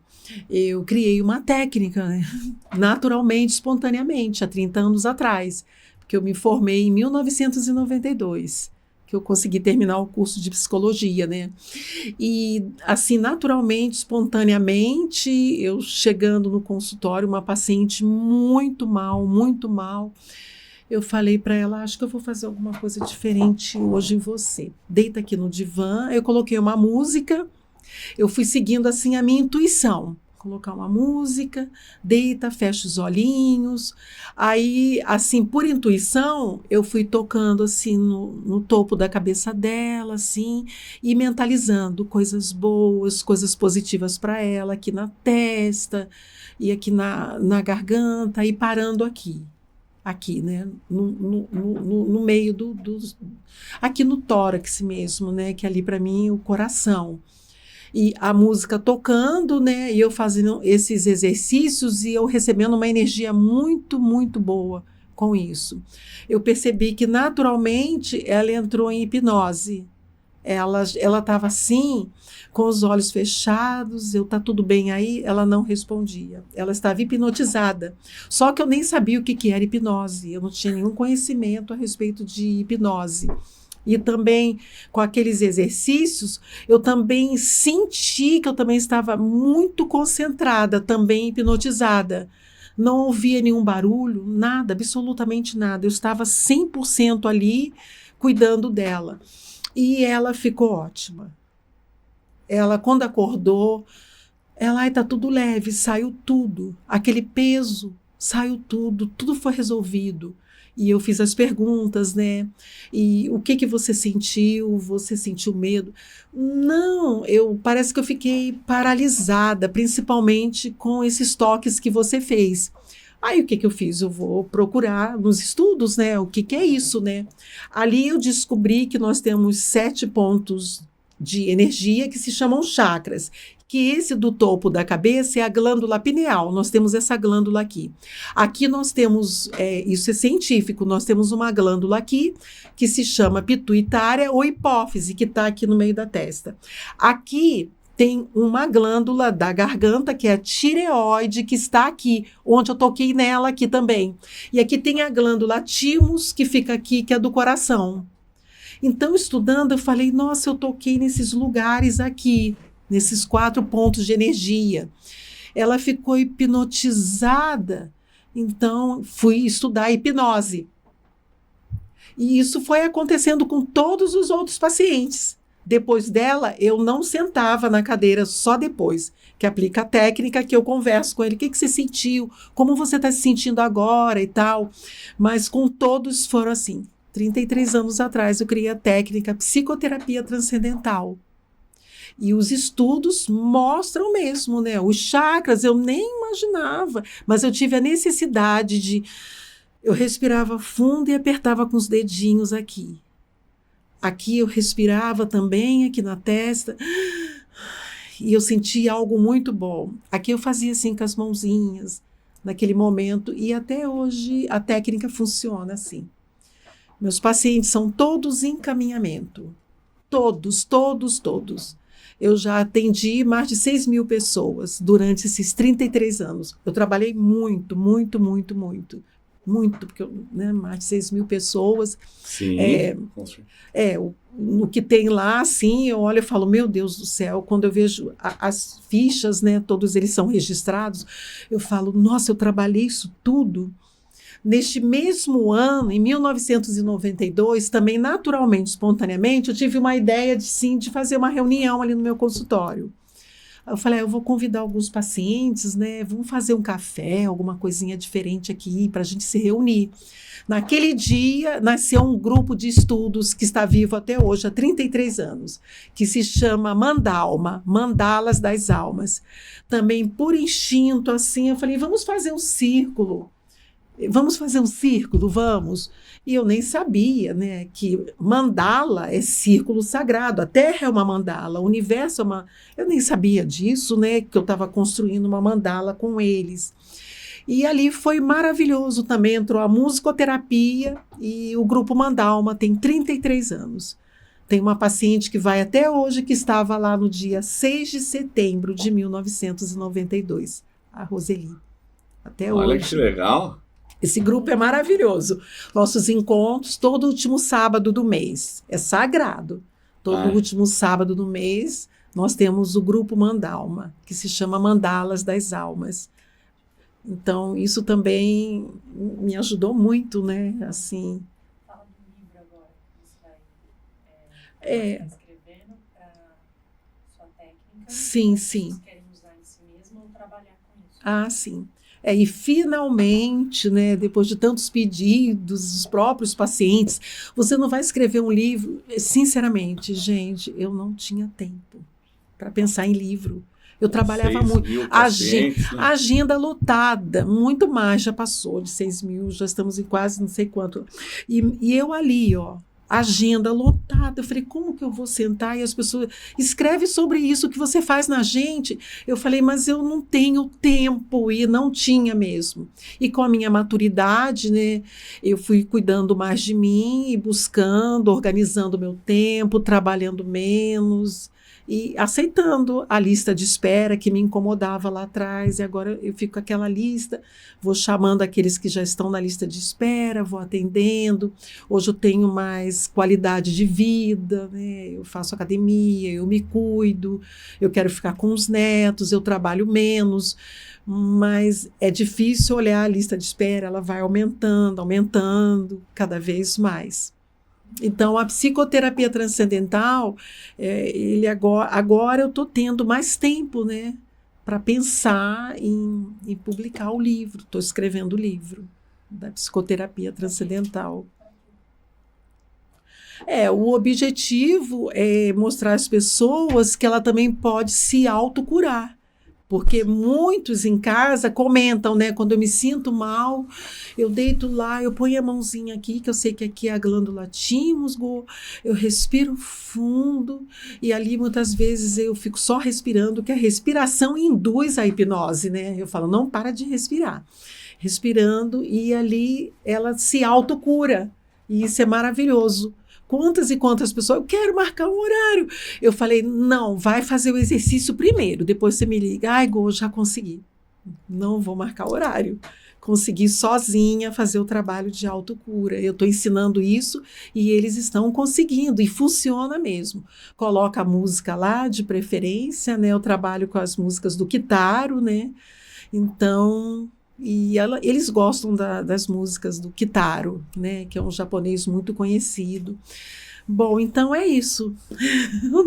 eu criei uma técnica, né? Naturalmente, espontaneamente, há 30 anos atrás, porque eu me formei em 1992. Que eu consegui terminar o curso de psicologia, né? E, assim, naturalmente, espontaneamente, eu chegando no consultório, uma paciente muito mal, eu falei para ela, acho que eu vou fazer alguma coisa diferente hoje em você. Deita aqui no divã, eu coloquei uma música, eu fui seguindo, assim, a minha intuição. Colocar uma música, deita, fecha os olhinhos. Aí, assim, por intuição, eu fui tocando, assim, no topo da cabeça dela, assim, e mentalizando coisas boas, coisas positivas para ela, aqui na testa, e aqui na garganta, e parando aqui, né, no meio aqui no tórax mesmo, né, que ali para mim é o coração. E a música tocando, né, e eu fazendo esses exercícios e eu recebendo uma energia muito, muito boa com isso. Eu percebi que naturalmente ela entrou em hipnose. Ela estava assim, com os olhos fechados, tá tudo bem aí? Ela não respondia. Ela estava hipnotizada. Só que eu nem sabia o que era hipnose. Eu não tinha nenhum conhecimento a respeito de hipnose. E também, com aqueles exercícios, eu também senti que eu também estava muito concentrada, também hipnotizada. Não ouvia nenhum barulho, nada, absolutamente nada. Eu estava 100% ali, cuidando dela. E ela ficou ótima. Ela, quando acordou, ela, tá tudo leve, saiu tudo. Aquele peso, saiu tudo foi resolvido. E eu fiz as perguntas, né? E o que você sentiu? Você sentiu medo? Não, parece que eu fiquei paralisada, principalmente com esses toques que você fez. Aí o que eu fiz? Eu vou procurar nos estudos, né? O que é isso, né? Ali eu descobri que nós temos 7 pontos de energia que se chamam chakras. Que esse do topo da cabeça é a glândula pineal, nós temos essa glândula aqui. Aqui nós temos, isso é científico, nós temos uma glândula aqui que se chama pituitária ou hipófise, que está aqui no meio da testa. Aqui tem uma glândula da garganta, que é a tireoide, que está aqui, onde eu toquei nela aqui também. E aqui tem a glândula thymus, que fica aqui, que é do coração. Então, estudando, eu falei, nossa, eu toquei nesses lugares aqui, nesses 4 pontos de energia. Ela ficou hipnotizada, então fui estudar hipnose. E isso foi acontecendo com todos os outros pacientes. Depois dela, eu não sentava na cadeira, só depois que aplica a técnica que eu converso com ele. O que você sentiu? Como você está se sentindo agora e tal? Mas com todos foram assim. 33 anos atrás eu criei a técnica psicoterapia transcendental. E os estudos mostram mesmo, né? Os chakras eu nem imaginava, mas eu tive a necessidade de... Eu respirava fundo e apertava com os dedinhos aqui. Aqui eu respirava também, aqui na testa, e eu sentia algo muito bom. Aqui eu fazia assim com as mãozinhas, naquele momento, e até hoje a técnica funciona assim. Meus pacientes são todos em encaminhamento. Todos. Eu já atendi mais de 6.000 pessoas durante esses 33 anos. Eu trabalhei muito, porque né, mais de 6.000 pessoas. Sim, o que tem lá, assim, eu olho e falo, meu Deus do céu, quando eu vejo as fichas, né, todos eles são registrados, eu falo, nossa, eu trabalhei isso tudo. Neste mesmo ano, em 1992, também naturalmente, espontaneamente, eu tive uma ideia de fazer uma reunião ali no meu consultório. Eu falei, eu vou convidar alguns pacientes, né? Vamos fazer um café, alguma coisinha diferente aqui para a gente se reunir. Naquele dia, nasceu um grupo de estudos que está vivo até hoje, há 33 anos, que se chama Mandalma, Mandalas das Almas. Também por instinto, assim, eu falei, vamos fazer um círculo. Vamos. E eu nem sabia, né, que mandala é círculo sagrado, a Terra é uma mandala, o universo é uma... Eu nem sabia disso, né, que eu estava construindo uma mandala com eles. E ali foi maravilhoso também, entrou a musicoterapia e o grupo Mandalma tem 33 anos. Tem uma paciente que vai até hoje, que estava lá no dia 6 de setembro de 1992, a Roseli. Até hoje. Olha que legal. Esse grupo é maravilhoso. Nossos encontros, todo último sábado do mês. É sagrado. Todo último sábado do mês, nós temos o grupo Mandalma, que se chama Mandalas das Almas. Então, isso também me ajudou muito, né? Assim. Fala do livro agora, que você vai escrevendo para sua técnica. Sim. Vocês querem usar em si mesmo ou trabalhar com isso? Ah, sim. E finalmente, né, depois de tantos pedidos dos próprios pacientes, você não vai escrever um livro? Sinceramente, gente, eu não tinha tempo para pensar em livro. Eu trabalhava muito. Agenda lotada, muito mais, já passou de 6.000, já estamos em quase não sei quanto. E eu ali, agenda lotada. Eu falei, como que eu vou sentar? E as pessoas, escreve sobre isso que você faz na gente. Eu falei, mas eu não tenho tempo, e não tinha mesmo. E com a minha maturidade, né, eu fui cuidando mais de mim, e buscando, organizando meu tempo, trabalhando menos, e aceitando a lista de espera que me incomodava lá atrás, e agora eu fico com aquela lista, vou chamando aqueles que já estão na lista de espera, vou atendendo. Hoje eu tenho mais qualidade de vida, né? Eu faço academia, eu me cuido, eu quero ficar com os netos, eu trabalho menos, mas é difícil olhar a lista de espera, ela vai aumentando cada vez mais. Então, a psicoterapia transcendental, agora eu estou tendo mais tempo, né, para pensar em publicar o livro. Estou escrevendo o livro da psicoterapia transcendental. O objetivo é mostrar às pessoas que ela também pode se autocurar. Porque muitos em casa comentam, né? Quando eu me sinto mal, eu deito lá, eu ponho a mãozinha aqui, que eu sei que aqui é a glândula thymus, eu respiro fundo, e ali muitas vezes eu fico só respirando, que a respiração induz a hipnose, né? Eu falo, não para de respirar. Respirando, e ali ela se autocura, e isso é maravilhoso. Quantas e quantas pessoas, eu quero marcar um horário. Eu falei, não, vai fazer o exercício primeiro, depois você me liga. Ai, já consegui. Não vou marcar horário. Consegui sozinha fazer o trabalho de autocura. Eu estou ensinando isso e eles estão conseguindo, e funciona mesmo. Coloca a música lá, de preferência, né? Eu trabalho com as músicas do Kitaro, né? Então... eles gostam das músicas do Kitaro, né, que é um japonês muito conhecido. Bom, então é isso.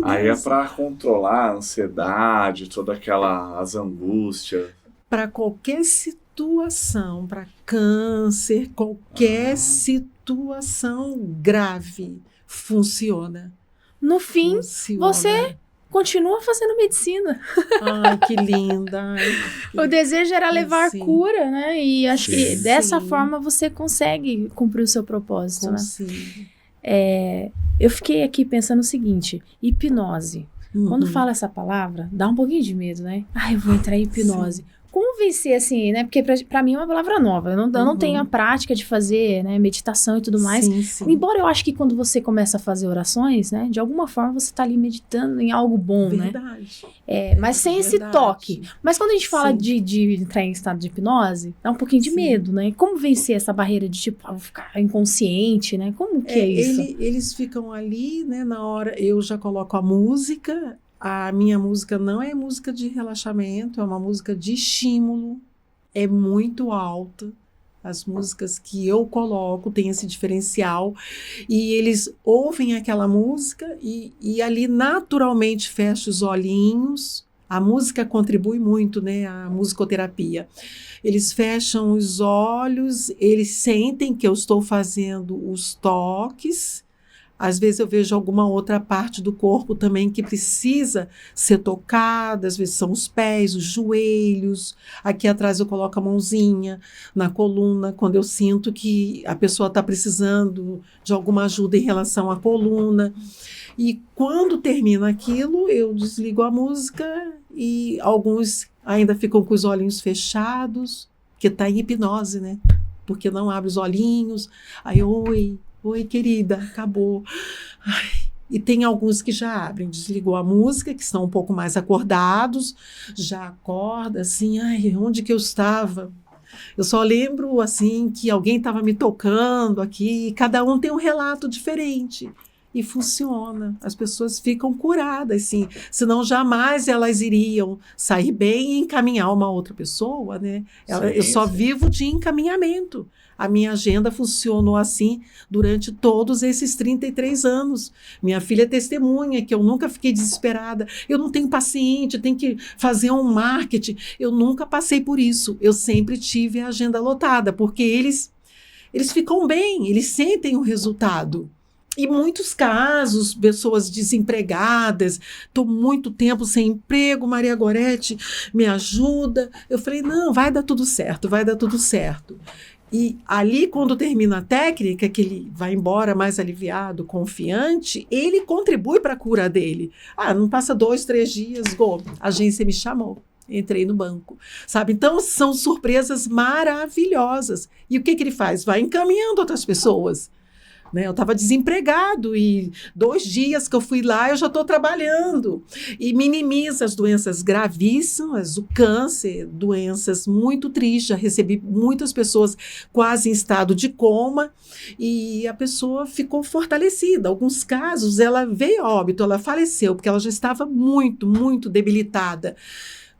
Aí é para controlar a ansiedade, as angústias. Para qualquer situação, para câncer, qualquer situação grave, funciona. No fim, você continua fazendo medicina. Ai, que linda. Ai, O desejo era levar sim. cura, né? E acho que Sim. dessa Sim. forma você consegue cumprir o seu propósito, né? Consigo. Eu fiquei aqui pensando o seguinte, hipnose. Quando Uhum. fala essa palavra, dá um pouquinho de medo, né? Ah, eu vou entrar em hipnose. Como vencer, assim, né? Porque pra mim é uma palavra nova. Eu não tenho a prática de fazer, né, meditação e tudo mais. Sim, sim. Embora eu acho que quando você começa a fazer orações, né? De alguma forma você tá ali meditando em algo bom, né? Verdade. Mas sem esse Verdade. toque. Mas quando a gente fala Sim. de entrar em estado de hipnose, dá um pouquinho de Sim. medo, né? Como vencer essa barreira de, tipo, vou ficar inconsciente, né? Como que é isso? Eles ficam ali, né, na hora, eu já coloco a música. A minha música não é música de relaxamento, é uma música de estímulo, é muito alta. As músicas que eu coloco têm esse diferencial e eles ouvem aquela música e ali naturalmente fecha os olhinhos. A música contribui muito, né? A musicoterapia. Eles fecham os olhos, eles sentem que eu estou fazendo os toques. Às vezes eu vejo alguma outra parte do corpo também que precisa ser tocada, às vezes são os pés, os joelhos. Aqui atrás eu coloco a mãozinha na coluna, quando eu sinto que a pessoa está precisando de alguma ajuda em relação à coluna. E quando termina aquilo, eu desligo a música e alguns ainda ficam com os olhinhos fechados, porque está em hipnose, né? Porque não abre os olhinhos. Aí, oi, querida, acabou. Ai, e tem alguns que já abrem, desligou a música, que estão um pouco mais acordados, já acorda assim, ai, onde que eu estava? Eu só lembro, assim, que alguém estava me tocando aqui, cada um tem um relato diferente. E funciona, as pessoas ficam curadas, sim. Senão jamais elas iriam sair bem e encaminhar uma outra pessoa, né? Eu só vivo de encaminhamento. A minha agenda funcionou assim durante todos esses 33 anos. Minha filha testemunha que eu nunca fiquei desesperada. Eu não tenho paciente, tenho que fazer um marketing. Eu nunca passei por isso. Eu sempre tive a agenda lotada, porque eles ficam bem, eles sentem o resultado. E muitos casos, pessoas desempregadas, estou muito tempo sem emprego, Maria Goretti, me ajuda. Eu falei, não, vai dar tudo certo, vai dar tudo certo. E ali, quando termina a técnica, que ele vai embora mais aliviado, confiante, ele contribui para a cura dele. Ah, não passa 2, 3 dias, a agência me chamou. Entrei no banco, sabe? Então, são surpresas maravilhosas. E o que ele faz? Vai encaminhando outras pessoas. Né? Eu estava desempregado e 2 dias que eu fui lá, eu já estou trabalhando. E minimiza as doenças gravíssimas, o câncer, doenças muito tristes. Já recebi muitas pessoas quase em estado de coma e a pessoa ficou fortalecida. Alguns casos, ela veio a óbito, ela faleceu, porque ela já estava muito, muito debilitada.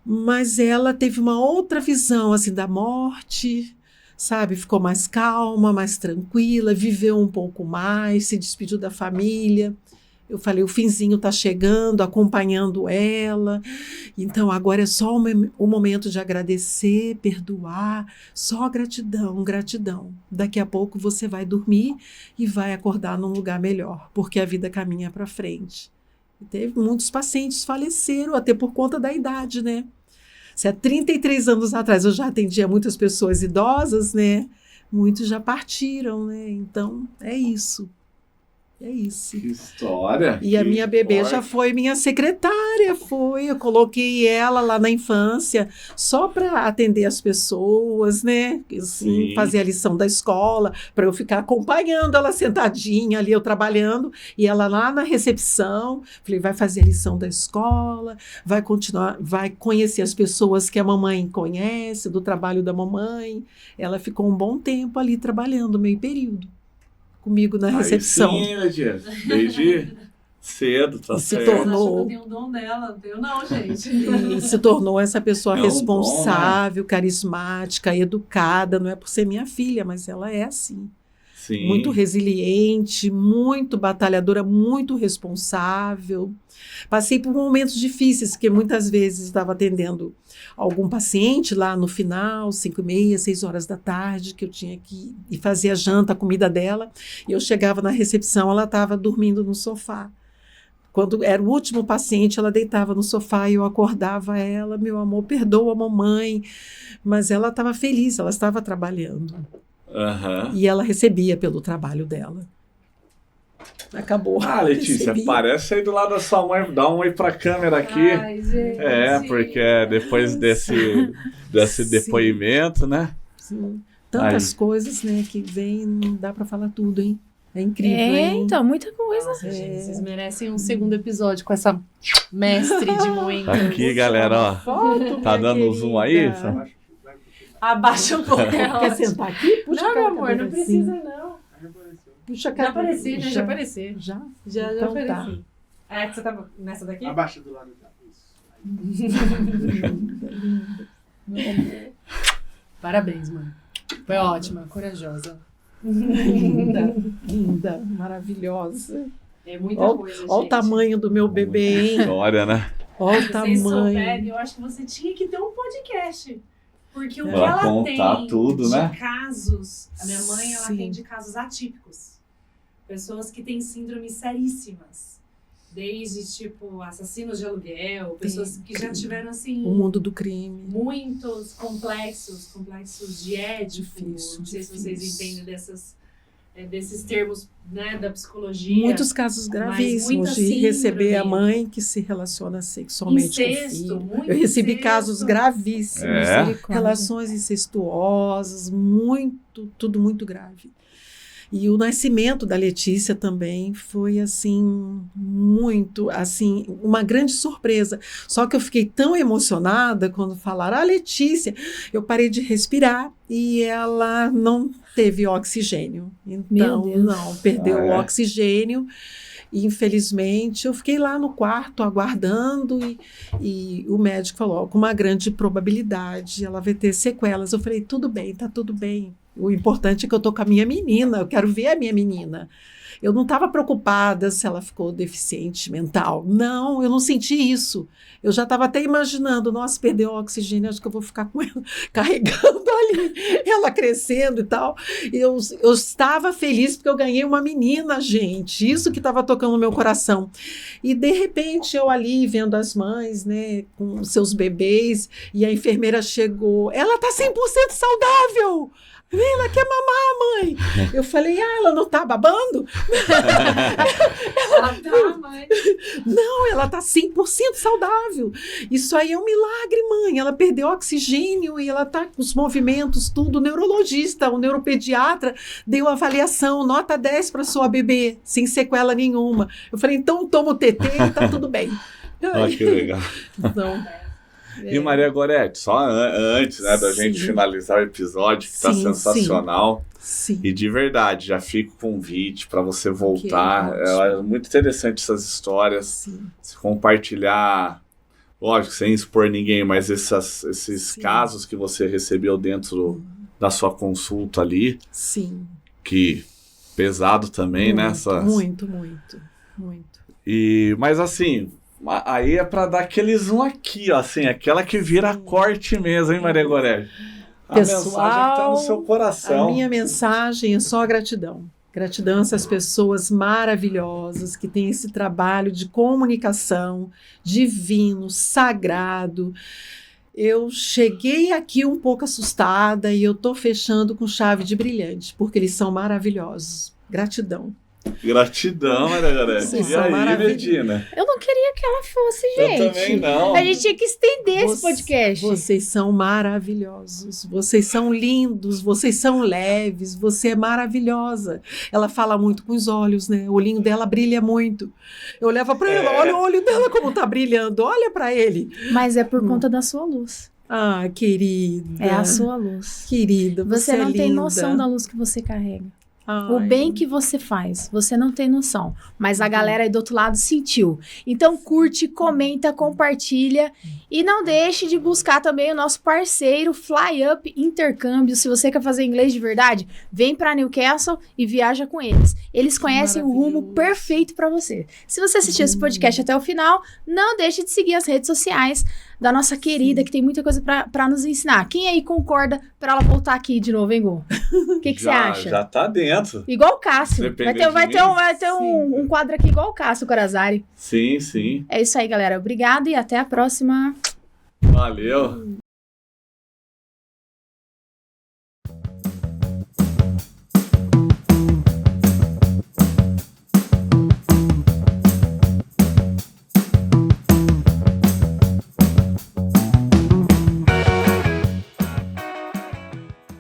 Mas ela teve uma outra visão assim, da morte, sabe? Ficou mais calma, mais tranquila, viveu um pouco mais, se despediu da família. Eu falei, o finzinho está chegando, acompanhando ela. Então, agora é só o momento de agradecer, perdoar, só gratidão, gratidão. Daqui a pouco você vai dormir e vai acordar num lugar melhor, porque a vida caminha para frente. E teve muitos pacientes faleceram, até por conta da idade, né? Se há 33 anos atrás eu já atendia muitas pessoas idosas, né? Muitos já partiram, né? Então, é isso. É isso. Que história. E a minha bebê já foi minha secretária, eu coloquei ela lá na infância só para atender as pessoas, né? Assim, fazer a lição da escola, para eu ficar acompanhando ela sentadinha ali, eu trabalhando, e ela lá na recepção. Falei, vai fazer a lição da escola, vai continuar, vai conhecer as pessoas que a mamãe conhece, do trabalho da mamãe. Ela ficou um bom tempo ali trabalhando, meio período comigo na recepção. Sim, Nadia. Desde cedo, tá se certo. tornou... Eu tenho um dom dela, eu não, gente. E se tornou essa pessoa responsável, bom, né? Carismática, educada. Não é por ser minha filha, mas ela é assim. Sim. Muito resiliente, muito batalhadora, muito responsável. Passei por momentos difíceis, porque muitas vezes estava atendendo algum paciente lá no final, 5h30, 6 horas da tarde, que eu tinha que ir fazer a janta, a comida dela, e eu chegava na recepção, ela estava dormindo no sofá. Quando era o último paciente, ela deitava no sofá e eu acordava ela, meu amor, perdoa a mamãe. Mas ela estava feliz, ela estava trabalhando. Uhum. E ela recebia pelo trabalho dela. Acabou. Letícia, parece aí do lado da sua mãe. Dá um oi pra câmera aqui. Ai, gente. Porque depois desse depoimento, né? Sim. Tantas coisas, né, que vem, não dá pra falar tudo, hein? É incrível, hein? Então, muita coisa. Nossa, gente, vocês merecem um segundo episódio com essa mestre de moinho. Aqui, galera, ó. Tá dando zoom aí? Abaixa um pouco. Quer sentar aqui? Puxa Não, a meu amor, cadeira não assim. precisa, não. Puxa a Já cadeira. apareci, né? Já apareci. Já? Já Então apareci. tá. É que você tá nessa daqui? Abaixa do lado da Parabéns, mãe. Foi ótima, corajosa. Linda, linda, maravilhosa. É muita coisa, gente. Olha o tamanho do meu bebê, hein? História, né? Olha o Se vocês tamanho. souberem, eu acho que você tinha que ter um podcast. Porque o que Pra ela contar tem tudo, de né? casos... A minha mãe, ela Sim. tem de casos atípicos. Pessoas que têm síndromes seríssimas. Desde, tipo, assassinos de aluguel. Pessoas que já tiveram, assim... O mundo do crime. Muitos complexos de Édipo. Difícil, Não sei se difícil. vocês entendem desses termos, né, da psicologia. Muitos casos gravíssimos muita de receber a síndrome. mãe que se relaciona sexualmente com o Incesto, filho. muito Eu recebi incesto. casos gravíssimos. É? Relações incestuosas, tudo muito grave. E o nascimento da Letícia também foi, assim, muito, assim, uma grande surpresa. Só que eu fiquei tão emocionada quando falaram, Letícia, eu parei de respirar e ela não teve oxigênio. Meu Então, Deus. não, perdeu o é? oxigênio. E, infelizmente, eu fiquei lá no quarto aguardando e o médico falou, ó, com uma grande probabilidade, ela vai ter sequelas. Eu falei, tudo bem, tá tudo bem. O importante é que eu tô com a minha menina, eu quero ver a minha menina. Eu não estava preocupada se ela ficou deficiente mental. Não, eu não senti isso. Eu já estava até imaginando, nossa, perdeu o oxigênio, acho que eu vou ficar com ela carregando ali, ela crescendo e tal. Eu estava feliz porque eu ganhei uma menina, gente. Isso que estava tocando no meu coração. E, de repente, eu ali vendo as mães, né, com seus bebês, e a enfermeira chegou. Ela está 100% saudável! Ela quer mamar, mãe. Eu falei, ela não tá babando? Ela tá, mãe. Não, ela tá 100% saudável. Isso aí é um milagre, mãe. Ela perdeu oxigênio e ela tá com os movimentos, tudo. O neurologista, o neuropediatra deu avaliação, nota 10 para sua bebê, sem sequela nenhuma. Eu falei, então toma o TT e tá tudo bem. Olha que legal. Então, E Maria Gorete, só antes, né, da gente Sim. finalizar o episódio, que tá Sim, sensacional. sim. E de verdade, já fica o convite para você voltar. ótimo. É muito interessante essas histórias, Sim. se compartilhar, lógico, sem expor ninguém, mas esses Sim. casos que você recebeu dentro da sua consulta ali, Sim. que pesado também, né? Muito. Mas assim, aí é pra dar aquele zoom aqui, ó, assim, aquela que vira corte mesmo, hein, Maria Gorete? A Pessoal, mensagem que tá no seu coração. A minha mensagem é só gratidão. Gratidão a essas pessoas maravilhosas que têm esse trabalho de comunicação divino, sagrado. Eu cheguei aqui um pouco assustada e eu tô fechando com chave de brilhante, porque eles são maravilhosos. Gratidão. Gratidão, Maria Gorete. Vocês E são aí, maravilhosos. Medina? Eu não queria que ela fosse, gente. Eu também não. A gente tinha que estender esse podcast. Vocês são maravilhosos, vocês são lindos, vocês são leves, você é maravilhosa. Ela fala muito com os olhos, né? O olhinho dela brilha muito. Eu levo para ela, olha o olho dela como tá brilhando, olha para ele. Mas é por conta da sua luz. Ah, querida. É a sua luz. Querida, Você não é tem linda. noção da luz que você carrega. Ai, O bem que você faz, você não tem noção. Mas a galera aí do outro lado sentiu. Então curte, comenta, compartilha. E não deixe de buscar também o nosso parceiro Fly Up Intercâmbio. Se você quer fazer inglês de verdade, vem para Newcastle e viaja com eles. Eles conhecem o rumo Maravilhoso. perfeito para você. Se você assistiu esse podcast até o final, não deixe de seguir as redes sociais da nossa querida, que tem muita coisa pra nos ensinar. Quem aí concorda pra ela voltar aqui de novo, hein, Gu? O que você acha? Já tá dentro. Igual o Cássio. Vai ter um quadro aqui igual o Cássio Corazari. Sim, sim. É isso aí, galera. Obrigada e até a próxima. Valeu.